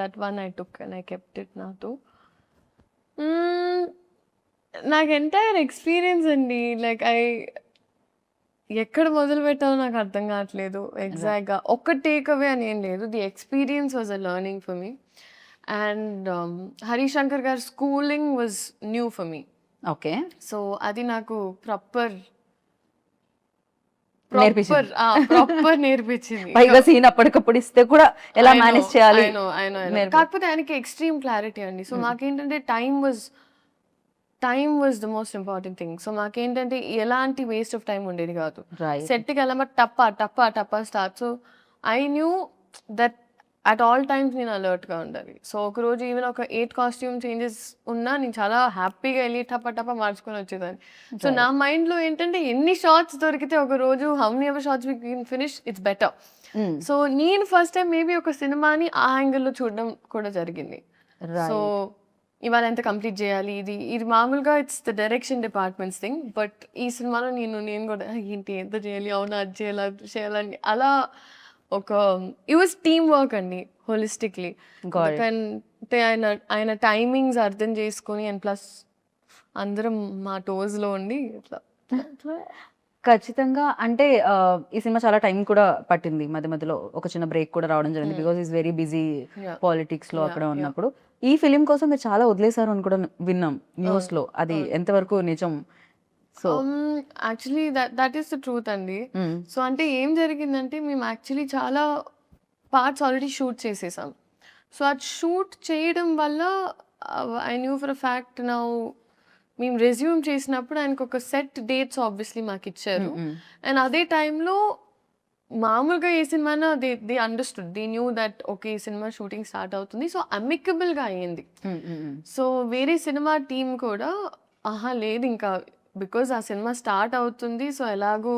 that one I took and I kept it నాతో. నాకు ఎంటైర్ ఎక్స్పీరియన్స్ అండి, లైక్ ఎక్కడ మొదలు పెట్టాలో నాకు అర్థం కావట్లేదు ఎగ్జాక్ట్గా. ఒక్క టేక్ అవే అని ఏం లేదు, the experience was a learning for me. And Harishankar గారి schooling was new for me.
Okay.
So అది నాకు
నేర్పించింది.
ప్రాపర్ నేర్పించింది.
పైగా సీన్ అప్పటికప్పుడు ఇస్తే కూడా ఎలా
I know,
మేనేజ్ చేయాలి
I know, I know, I know.
నేర్పి-
కాకపోతే ఆయనకి ఎక్స్ట్రీమ్ క్లారిటీ అండి. సో మాకేంటంటే time was the most important thing. So మాకేంటంటే ఎలాంటి వేస్ట్ ఆఫ్ టైం ఉండేది కాదు.
Right.
సెట్కి వెళ్ళమా టప్ప start. So I knew that at all times నేను అలర్ట్గా ఉండాలి. సో ఒకరోజు ఈవెన్ ఒక 8 కాస్ట్యూమ్ చేంజెస్ ఉన్నా నేను చాలా హ్యాపీగా వెళ్ళి టప్ప మార్చుకొని వచ్చేదాన్ని. సో నా మైండ్లో ఏంటంటే ఎన్ని షార్ట్స్ దొరికితే ఒక రోజు how many ever shorts we can finish it's better. So నేను ఫస్ట్ టైం మేబీ ఒక సినిమాని ఆ యాంగిల్లో చూడడం కూడా జరిగింది. సో ఇవాళ ఎంత కంప్లీట్ చేయాలి, ఇది మామూలుగా it's the direction departments thing. But ఈ సినిమాలో నేను కూడా ఏంటి ఎంత చేయాలి, అవునా అది చేయాలి అది చేయాలని అలా ఒక ఇట్ వాజ్ టీమ్ వర్క్ అండి హోలిస్టిక్లీ. ఎందుకంటే ఆయన టైమింగ్స్ అర్థం చేసుకొని అండ్ ప్లస్ అందరం మా టోస్లో ఉండి ఇట్లా
ఖచ్చితంగా అంటే ఈ సినిమా చాలా టైం కూడా పట్టింది. మధ్య మధ్యలో ఒక చిన్న బ్రేక్ కూడా రావడం జరిగింది because is very busy politics లో అక్కడ ఉన్నప్పుడు. ఈ ఫిలిం కోసం మీరు చాలా వదిలేశారు అని కూడా విన్నాం న్యూస్ లో, అది ఎంతవరకు నిజం? So
actually that is the truth అండి. సో అంటే ఏం జరిగిందంటే మేము యాక్చువల్లీ చాలా పార్ట్స్ ఆల్రెడీ షూట్ చేసేసాం. సో అది షూట్ చేయడం వల్ల I knew for a fact now మేము రెజ్యూమ్ చేసినప్పుడు ఆయనకు ఒక సెట్ డేట్స్ ఆబ్వియస్లీ మాకు ఇచ్చారు. అండ్ అదే టైంలో మామూలుగా ఏ cinema they understood, they knew that okay ఈ సినిమా షూటింగ్ స్టార్ట్ అవుతుంది. సో అమికబుల్గా అయ్యింది. సో వేరే సినిమా టీం కూడా లేదు ఇంకా బికాజ్ ఆ సినిమా స్టార్ట్ అవుతుంది, సో ఎలాగో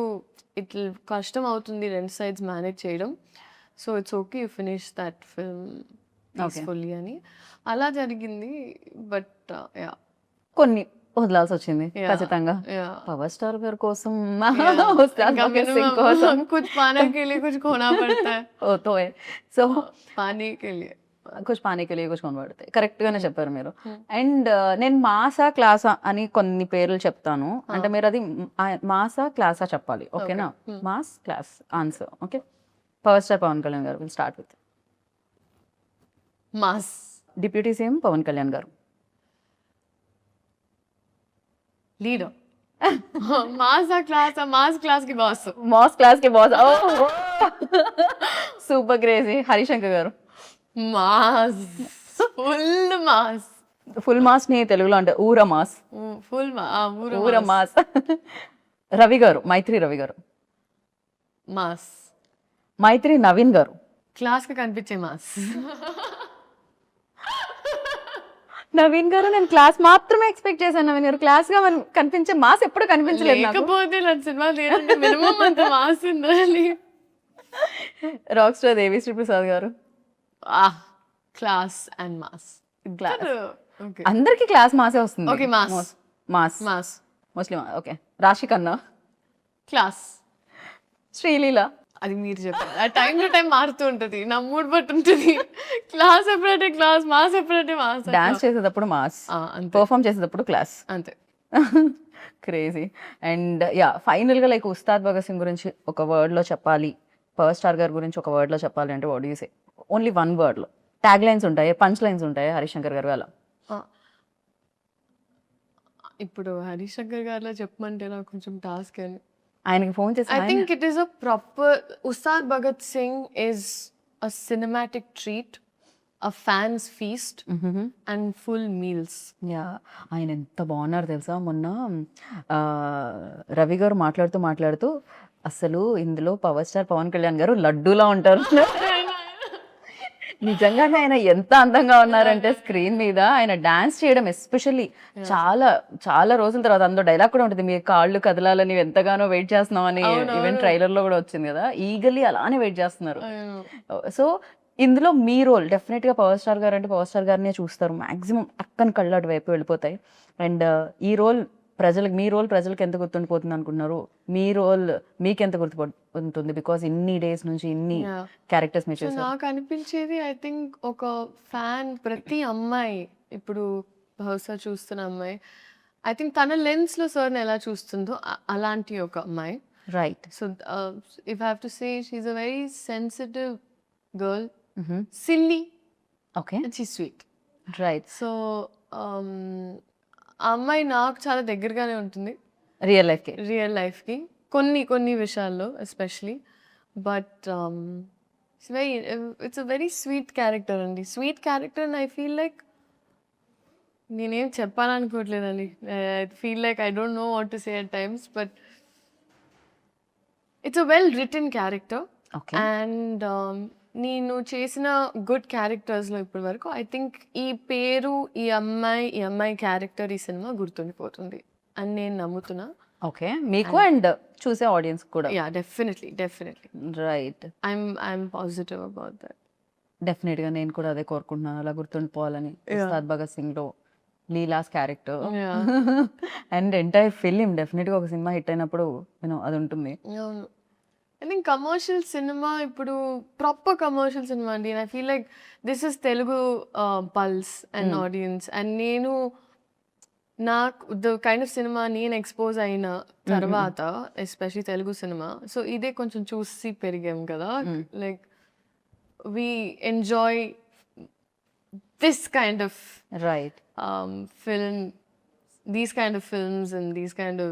ఇట్లా కష్టం అవుతుంది రెండు సైడ్స్ మేనేజ్ చేయడం. So it's okay you finish that film peacefully అని అలా జరిగింది. బట్ యా
కొన్ని వదలాల్సి వచ్చింది ఖచ్చితంగా పవర్ స్టార్ గారి కోసం.
कुछ पाने के लिए कुछ खोना पड़ता है.
तो है సో
पाने के लिए
కుछ పానీ కే లియే కుछ కొన పడతాయి. కరెక్ట్ గానే చెప్పారు మీరు. అండ్ నేను మాసా క్లాసా అని కొన్ని పేర్లు చెప్తాను, అంటే మీరు అది మాసా క్లాసా చెప్పాలి, ఓకేనా? Mass class answer. Okay, power star Pawan Kalyan garu. Will start with
mass.
Deputy CM Pawan Kalyan garu.
Leader. Mass class కి బాస్.
మాస్ క్లాస్ కి boss. Super crazy. Harishankar garu.
Mass. Full mass.
Full mass ని తెలుగులో అంటే ఊర మాస్.
ఫుల్
ఊర మాస్. రవి గారు. మైత్రి రవి గారు.
మాస్.
మైత్రి నవీన్ గారు.
క్లాస్ కి కనిపించే మాస్.
నవీన్ గారు నేను క్లాస్ మాత్రమే ఎక్స్పెక్ట్ చేశాను. నవీన్ గారు క్లాస్ గా కనిపించే మాస్ ఎప్పుడు కనిపించలేదు.
లేకపోతే నా సినిమా లేదంటే మినిమం అంత మాస్ ఉండాలి.
రాక్ స్టార్ దేవిశ్రీ ప్రసాద్ గారు.
Class and mass.
క్లాస్ అందరికి క్లాస్ మాసే వస్తుంది.
Okay mass.
మాస్
మాస్
ముస్లిం. ఓకే, రాశి ఖన్నా.
క్లాస్.
శ్రీలీల.
అది మీరు చెప్పారు. ఆ టైం టు టైం మారుతూ ఉంటుంది, నా మూడ్ బట్టి ఉంటుంది. క్లాస్ ఎప్పుడంటే క్లాస్, మాస్ ఎప్పుడంటే మాస్.
డాన్స్ చేసేటప్పుడు మాస్, పర్ఫామ్ చేసేటప్పుడు క్లాస్.
అంతే.
క్రేజీ. అండ్ యా ఫైనల్ గా లైక్ ఉస్తాద్ భగత్ సింగ్ గురించి ఒక వర్డ్ లో చెప్పాలి, పవర్ స్టార్ గారి గురించి ఒక వర్డ్ లో చెప్పాలి అంటే what do you say? Only one word లో. ట్యాగ్ లైన్స్ ఉంటాయి, పంచ్ లైన్స్ ఉంటాయి హరిశంకర్ గారు అలా.
ఇప్పుడు హరిశంకర్ గారిలో చెప్పమంటే నాకు కొంచెం టాస్క్ అని.
ఆయనకి ఫోన్ చేసి
I think it is a proper Ustad Bhagat Singh is a cinematic treat, a fan's feast and full meals.
Yeah ఆయన ఎంత బాగున్నారు తెలుసా? మొన్న రవి గారు మాట్లాడుతూ అసలు ఇందులో పవర్ స్టార్ పవన్ కళ్యాణ్ గారు లడ్డూలా ఉంటారు. నిజంగానే ఆయన ఎంత అందంగా ఉన్నారంటే స్క్రీన్ మీద ఆయన డాన్స్ చేయడం ఎస్పెషల్లీ చాలా చాలా రోజుల తర్వాత. అందులో డైలాగ్ కూడా ఉంటుంది, మీ కాళ్ళు కదలాలని ఎంతగానో వెయిట్ చేస్తున్నాం అని. ఈవెన్ ట్రైలర్ లో కూడా వచ్చింది కదా, ఈగల్లీ అలానే వెయిట్ చేస్తున్నారు. సో ఇందులో మీ రోల్ డెఫినెట్ గా పవర్ స్టార్ గారు అంటే పవర్ స్టార్ గారినే చూస్తారు మాక్సిమం, అక్కని కళ్ళు అటు వైపు వెళ్ళిపోతాయి. అండ్ ఈ రోల్ మీ రోల్ ప్రజలకు ఎంత గుర్తుండిపోతుంది అనుకున్నారు? మీ రోల్ మీకు ఎంత గుర్తుపడుతుంది? బికాస్ ఇన్ని డేస్ నుంచి ఇన్ని క్యారెక్టర్స్ మీరు చూసారు.
నాకు అనిపించేది ఐ థింక్ ఒక ఫ్యాన్ ప్రతి అమ్మాయి, ఇప్పుడు బహుశా చూస్తున్న అమ్మాయి ఐ థింక్ తన లెన్స్ లో సార్ని ఎలా చూస్తుందో అలాంటి ఒక అమ్మాయి.
Right.
So if I have to say she is a very sensitive girl, silly,
okay,
and she sweet.
Right.
So ఆ అమ్మాయి నాకు చాలా దగ్గరగానే ఉంటుంది
రియల్ లైఫ్ కి.
కొన్ని విషయాల్లో especially. But it's a very sweet character అండి. Sweet character and I feel like నేనేం చెప్పాలనుకోవట్లేదండి. I feel like I don't know what to say at times, but it's a well written character.
Okay.
And నేను చేసిన good క్యారెక్టర్స్లో ఇప్పటి వరకు I think ఈ పేరు, ఈ అమ్మాయి క్యారెక్టర్ ఈ సినిమా గుర్తుండిపోతుంది అని నేను నమ్ముతున్నా.
ఓకే, మీకు అండ్ చూసే ఆడియన్స్ కూడా.
Yeah, definitely
right.
I'm positive about that.
Definite గా నేను కూడా అదే కోరుకుంటున్నాను, అలా గుర్తుండిపోవాలని. ఉస్తాద్ భగత్ సింగ్ లో Leela's character and entire film definite గా ఒక సినిమా హిట్ అయినప్పుడు అది ఉంటుంది.
అవును. ఐ థింక్ కమర్షియల్ సినిమా ఇప్పుడు ప్రాపర్ కమర్షియల్ సినిమా అండి. I feel like this is Telugu pulse and audience. And నేను నాకు ద కైండ్ ఆఫ్ సినిమా నేను ఎక్స్పోజ్ అయిన తర్వాత ఎస్పెషలీ తెలుగు సినిమా, సో ఇదే కొంచెం చూసి పెరిగాం కదా. Like we enjoy this kind of
right
film, these kind of films and these kind of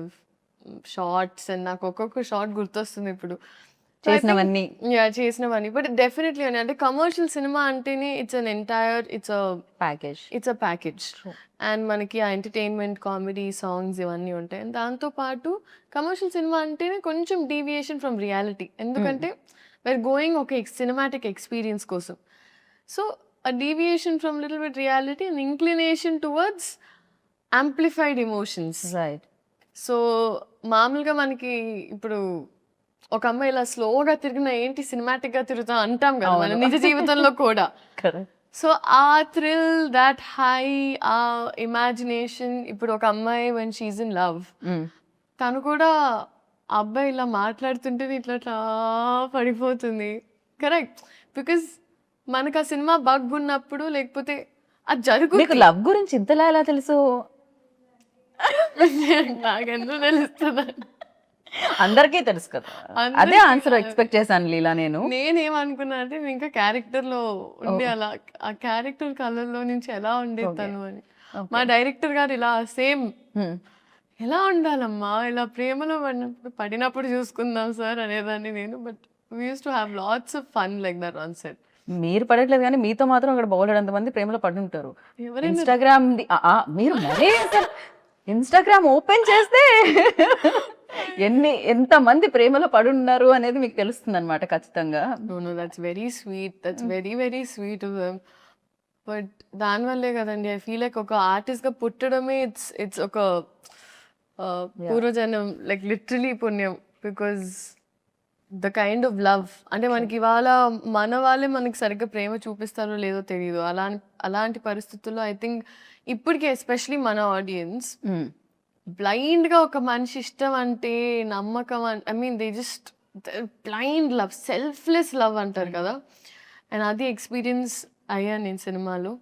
shorts. And నాకు ఒక్కొక్క షార్ట్ గుర్తొస్తుంది ఇప్పుడు
చేసినవన్నీ.
చేసినవన్నీ. బట్ డెఫినెట్లీ అని అంటే కమర్షియల్ సినిమా అంటేనే it's
package.
A package. And మనకి ఆ ఎంటర్టైన్మెంట్, కామెడీ, సాంగ్స్ ఇవన్నీ ఉంటాయి. అండ్ దాంతోపాటు కమర్షియల్ సినిమా అంటేనే కొంచెం డీవియేషన్ ఫ్రమ్ రియాలిటీ. ఎందుకంటే we're గోయింగ్ ఒక సినిమాటిక్ ఎక్స్పీరియన్స్ కోసం. So a deviation from little bit reality and inclination towards amplified emotions.
Right.
So మామూలుగా మనకి ఇప్పుడు ఒక అమ్మాయి ఇలా స్లోగా తిరిగినా ఏంటి సినిమాటిక్ గా తిరుగుతాం అంటాం కదా మన నిజ జీవితంలో కూడా.
కరెక్ట్.
సో ఆ థ్రిల్, దాట్ హై, ఆ ఇమాజినేషన్. ఇప్పుడు ఒక అమ్మాయి when she's in love, తను కూడా ఆ అబ్బాయి ఇలా మాట్లాడుతుంటే ఇట్లా పడిపోతుంది. కరెక్ట్. బికాస్ మనకు ఆ సినిమా బగ్ ఉన్నప్పుడు, లేకపోతే అది జరుగుతుంది.
మీకు లవ్ గురించి ఇంతలా ఎలా తెలుసు?
నాకెందుకు తెలుస్తుంది?
అందరికీ తెలుసు కదా. అదే ఆన్సర్ ఎక్స్పెక్ట్ చేశాను లీలా.
నేనేమనుకున్నా అంటే ఇంకా క్యారెక్టర్ లో ఉండి అలా ఆ క్యారెక్టర్ కలర్లో నుంచి ఎలా ఉండేది తను అని. మా డైరెక్టర్ గారు ఇలా సేమ్ ఎలా ఉండాలమ్మా, ఇలా ప్రేమలో పడినప్పుడు చూసుకుందాం సార్ అనేదాన్ని నేను. But we use to have lots of fun like that on set.
మీరు పడట్లేదు కానీ మీతో మాత్రం అక్కడ బౌలెడంత మంది ప్రేమలో పడి ఉంటారు. ఇన్స్టాగ్రామ్ మీరు మరీ ఇన్స్టాగ్రామ్ ఓపెన్ చేస్తే ఎంత మంది ప్రేమలో పడి ఉన్నారు అనేది మీకు తెలుస్తుంది అనమాట ఖచ్చితంగా.
No, that's very sweet. That's very very sweet of them. But దానివల్లే కదండి ఐ ఫీల్ లైక్ ఒక ఆర్టిస్ట్ గా పుట్టడమే ఇట్స్ ఒక పూర్వజన్మ, లైక్ లిటరలీ పుణ్యం. Because the kind of love అంటే మనకి ఇవాళ మన వాళ్ళే మనకి సరిగ్గా ప్రేమ చూపిస్తారో లేదో తెలియదు. అలాంటి పరిస్థితుల్లో ఐ థింక్ ఇప్పటికే ఎస్పెషలీ మన ఆడియన్స్ బ్లైండ్ గా ఒక మనిషి ఇష్టం అంటే నమ్మకం, I mean they just blind love, selfless love అంటారు కదా. అండ్ అది ఎక్స్పీరియన్స్ అయ్యాను నేను సినిమాలో.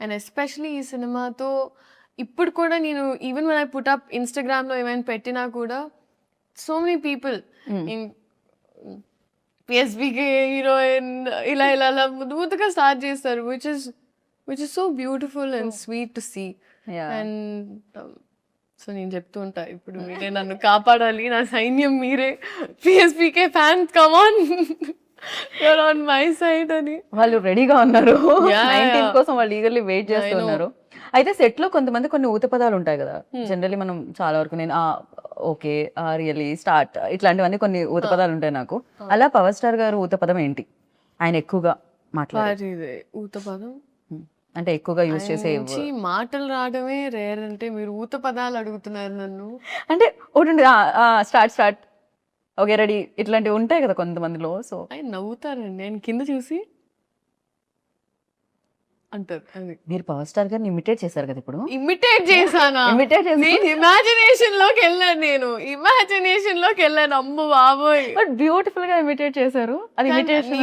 అండ్ ఎస్పెషలీ ఈ సినిమాతో ఇప్పుడు కూడా నేను even when I put up ఇన్స్టాగ్రామ్లో ఏమైనా పెట్టినా కూడా so many people PSBK heroine ఇలా ముద్దుగా స్టార్ట్ చేస్తారు, which is so beautiful and sweet to see. And so నేను చెప్తూ ఉంటా ఇప్పుడు మీరే నన్ను కాపాడాలి, నా సైన్యం మీరే, PSPK fans come on, you're on my side అని.
వాళ్ళు రెడీగా ఉన్నారు 19 కోసం, వాళ్ళు ఈగర్లీ వెయిట్ చేస్తున్నారు. అయితే సెట్ లో కొంతమంది కొన్ని ఊత పదాలు ఉంటాయి కదా జనరల్లీ, మనం చాలా వరకు నేను ఓకే, రియలీ, స్టార్ట్, ఇట్లాంటివన్నీ కొన్ని ఊత పదాలు ఉంటాయి నాకు. అలా పవర్ స్టార్ గారు ఊత పదం ఏంటి ఆయన ఎక్కువగా మాట్లాడే
ఊత పదం
అంటే ఎక్కువగా యూజ్ చేసే
మాటలు రావడమే రేర్. అంటే మీరు ఊత పదాలు అడుగుతున్నారు నన్ను
అంటే ఒకటి స్టార్ట్ ఓకే రెడీ ఇట్లాంటివి ఉంటాయి కదా కొంతమందిలో. సో
ఆయన నవ్వుతారండి, నేను కింద చూసి అంటారు. అది
మీరు పవర్ స్టార్ గారిని ఇమిటేట్ చేశారు కదా ఇప్పుడు.
ఇమిటేట్ చేశానా? నేను ఇమాజినేషన్ లోకి వెళ్ళాను. అమ్మ బాబోయ్,
బట్ బ్యూటిఫుల్ గా ఇమిటేట్ చేశారు. అది ఇమిటేషన్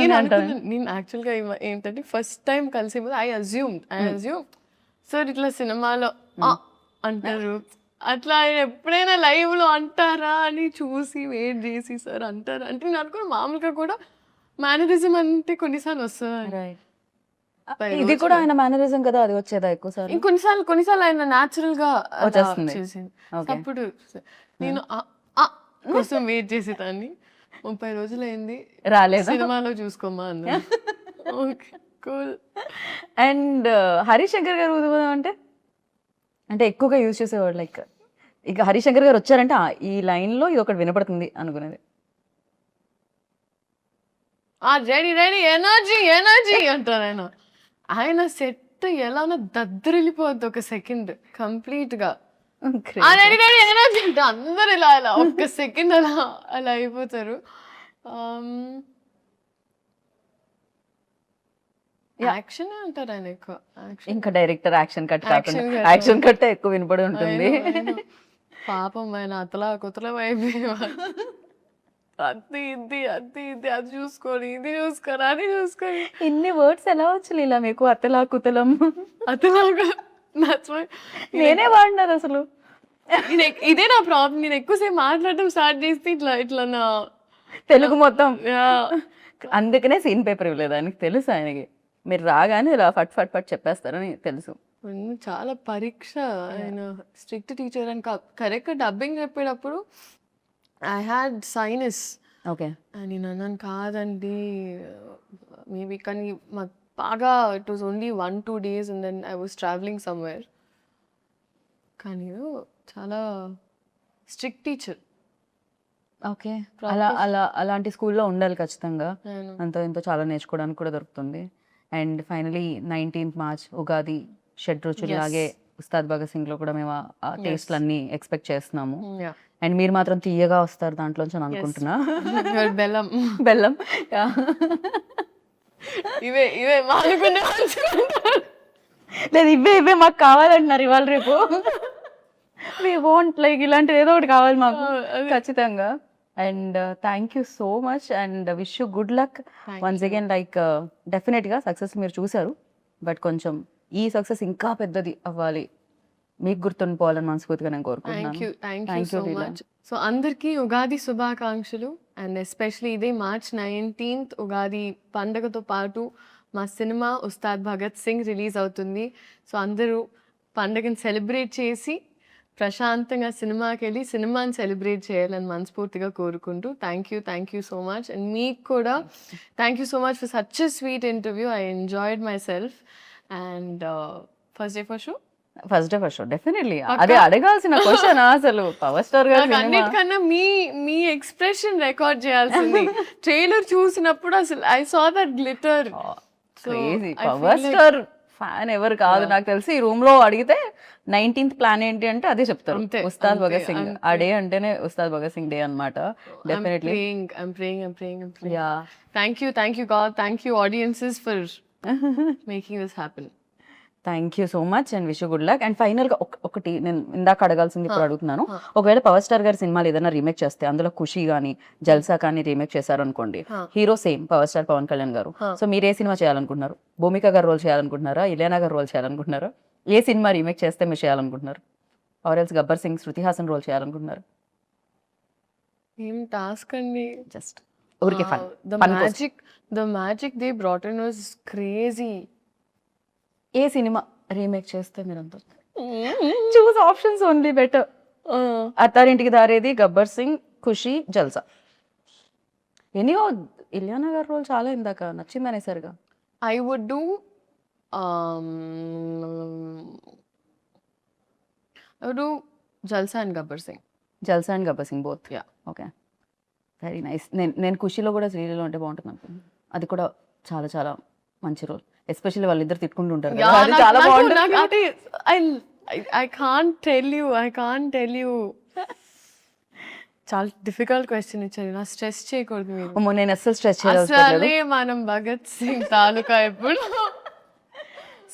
నేను యాక్చువల్ గా ఏంటంటే ఫస్ట్ టైం కలిసి ఐ అజ్యూమ్ సార్ ఇట్లా సినిమాలో అంటారు, అట్లా ఆయన ఎప్పుడైనా లైవ్ లో అంటారా అని చూసి వెయిట్ చేసి సార్ అంటారు అంటే నేను అనుకున్న మామూలుగా కూడా మేనరిజం అంటే కొన్నిసార్లు వస్తుంది.
ఇది కూడా ఆయన మేనరిజం కదా, అది వచ్చేదా ఎక్కువ సార్?
కొన్నిసార్లు ఆయన న్యాచురల్ గా
వచ్చేస్తుంది.
అప్పుడు నేను కోసం వెయిట్ చేసేదాన్ని. 30 రోజులైంది.
రాలేదా?
సినిమాలో చూసుకోమా అన్నారు. Okay cool.
అండ్ హరిశంకర్ గారు ఊదుబోదాం అంటే ఎక్కువగా యూజ్ చేసేవాడు. లైక్ ఇక హరిశంకర్ గారు వచ్చారంటే ఈ లైన్లో ఇది ఒకటి వినపడుతుంది అనుకునేది.
రెడీ రెడీ ఎనర్జీ ఎనర్జీ అంటారు ఆయన. ఆయన సెట్ ఎలా ఉన్నా దద్దరిల్లిపోద్ది ఒక సెకండ్ కంప్లీట్ గా. రెడీ రెడీ ఎనర్జీ అంటే అందరు ఇలా ఇలా ఒక్క సెకండ్ అలా అలా అయిపోతారు. యాక్షన్ అంటారు ఆయన ఎక్కువ.
ఇంకా డైరెక్టర్ యాక్షన్ కట్ కాకుండా
Action cut.
యాక్షన్ కట్ ఎక్కువ వినపడి ఉంటుంది.
పాపం ఆయన అతలా కుతలం అయిపోయేవారు. అది ఇది అది ఇది అది చూసుకొని ఇది చూసుకొని అది చూసుకొని
ఇన్ని వర్డ్స్ ఎలా వచ్చి ఇలా మీకు అతలా కుతలం
అతలాగా
నేనే వాడినారు అసలు.
ఇదే నా ప్రాబ్లం. నేను ఎక్కువసేపు మాట్లాడడం స్టార్ట్ చేస్తే ఇట్లా ఇట్లా నా
తెలుగు మొత్తం. అందుకనే సీన్ పేపర్ ఇవ్వలేదు ఆయనకి తెలుసు. ఆయనకి మీరు రాగానే ఇలా ఫట్ ఫట్ ఫట్ చెప్పేస్తారని తెలుసు.
చాలా పరీక్ష. ఆయన స్ట్రిక్ట్ టీచర్ అని కరెక్ట్ డబ్బింగ్ చెప్పేటప్పుడు ఐ హ్యాడ్ సైనస్
ఓకే.
అని నేను అన్నాను కాదండి మేబీ, కానీ మాకు బాగా it was only 1-2 days and then I was travelling somewhere. కానీ చాలా స్ట్రిక్ట్ టీచర్.
ఓకే. అలాంటి స్కూల్లో ఉండాలి ఖచ్చితంగా. అంతో ఇంతో చాలా నేర్చుకోవడానికి కూడా దొరుకుతుంది. And finally 19th March Ugadi షడ్రుచులాగే ఉస్తాద్ భగత్ సింగ్ లో కూడా మేము ఆ టేస్ట్లు అన్ని ఎక్స్పెక్ట్ చేస్తున్నాము. అండ్ మీరు మాత్రం తీయగా వస్తారు దాంట్లోంచి అని అనుకుంటున్నా.
బెల్లం
బెల్లం
ఇవే ఇవే
లేదు ఇవే మాకు కావాలంటున్నారు ఇవాళ రేపు. వి వాంట్ లైక్ ఇలాంటిది ఏదో ఒకటి కావాలి మాకు ఖచ్చితంగా. And thank you so much and wish you good luck once again. Like డెఫినెట్గా సక్సెస్ మీరు చూసారు, బట్ కొంచెం ఈ సక్సెస్ ఇంకా పెద్దది అవ్వాలి, మీకు గుర్తుండిపోవాలని మనస్ఫూర్తిగా నేను కోరుకుంటున్నాను.
Thank you so much. So అందరికీ ఉగాది శుభాకాంక్షలు. అండ్ ఎస్పెషలీ ఇదే March 19th ఉగాది పండగతో పాటు మా సినిమా ఉస్తాద్ భగత్ సింగ్ రిలీజ్ అవుతుంది. సో అందరూ పండగని సెలబ్రేట్ చేసి ప్రశాంతంగా సినిమాకి వెళ్ళి సినిమాని సెలబ్రేట్ చేయాలని మనస్ఫూర్తిగా కోరుకుంటూ thank you so much. And మీకు కూడా thank you so much for such a sweet interview. I enjoyed my self. And first day for show definitely అదే అడగాల్సిన క్వశ్చన్ అసలు. పవర్ స్టార్ గారు అన్నిటికన్నా మీ ఎక్స్ప్రెషన్ రికార్డ్ చేయాల్సింది. ట్రైలర్ చూసినప్పుడు అసలు I saw that glitter.
Power star fan ఎవరు కాదు నాకు తెలిసి. ఈ రూమ్ లో అడిగితే 19th ప్లాన్ ఏంటి అంటే అదే చెప్తారు, ఉస్తాద్ భగత్ సింగ్. ఆ డే అంటేనే ఉస్తాద్ భగత్ సింగ్ డే అన్నమాట. Definitely
thank you God, thank you audiences for making this happen.
Thank you so much and wish you good luck. And final గా ఒకటి నేను ఇందాక అడగాల్సింది ఇప్పుడు అడుగుతున్నాను. ఒకవేళ పవర్ స్టార్ గారి సినిమాలు ఏదైనా రీమేక్ చేస్తే, అందులో ఖుషి కానీ జల్సా కానీ రీమేక్ చేశారు అనుకోండి, hero same power star Pawan Kalyan garu, so మీరు ఏ సినిమా చేయాలనుకుంటున్నారు? భూమిక గారు రోల్ చేయాలనుకుంటున్నారా? ఇలియానా గారు రోల్ చేయాలనుకుంటున్నారా? ఏ సినిమా రీమేక్ చేస్తే మీరు చేయాలనుకుంటున్నారు? Or else Gabbar Singh, Shruti Haasan role చేయాలనుకుంటున్నారు?
ఏం టాస్క్ అండి.
జస్ట్ ఊరికే fun.
The magic they brought in was crazy.
ఏ సినిమా రీమేక్ చేస్తే మీరు అంత choose options only better. Attarintiki Daredi, Gabbar Singh, Kushi, Jalsa. Anyhow Ileana గారి రోల్ చాలా ఇందాక నచ్చింది అనేసరిగా.
I would do Jalsa and Gabbar Singh.
Jalsa and Gabbar Singh both.
Yeah
okay, very nice. నేను ఖుషిలో కూడా శ్రీలీలో ఉంటే బాగుంటుంది అనుకుంటున్నాను. అది కూడా చాలా చాలా మంచి రోల్. ఎస్పెషల్లీ వాళ్ళిద్దరు తిట్టుకుంటూ ఉంటారు కదా, అది చాలా బాగుంటుంది.
I can't tell you. చాలా డిఫికల్ట్ క్వశ్చన్ ఇచ్చారు. ఇలా స్ట్రెస్ చేయకూడదు మీరు.
అమ్మో, నేను అస్సలు స్ట్రెస్ చేయలేదు.
అసలే మనం భగత్ సింగ్ తాలూకా ఎప్పుడు.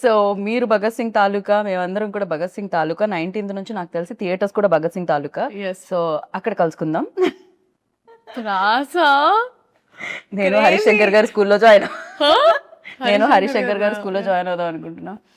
సో మీరు భగత్ సింగ్ తాలూకా, మేమందరం కూడా భగత్ సింగ్ తాలూకా. 19th నుంచి నాకు తెలిసి థియేటర్స్ కూడా భగత్ సింగ్ తాలూకా. సో అక్కడ కలుసుకుందాం. నేను హరిశంకర్ గారి స్కూల్లో జాయిన్ అవుదాం అనుకుంటున్నా.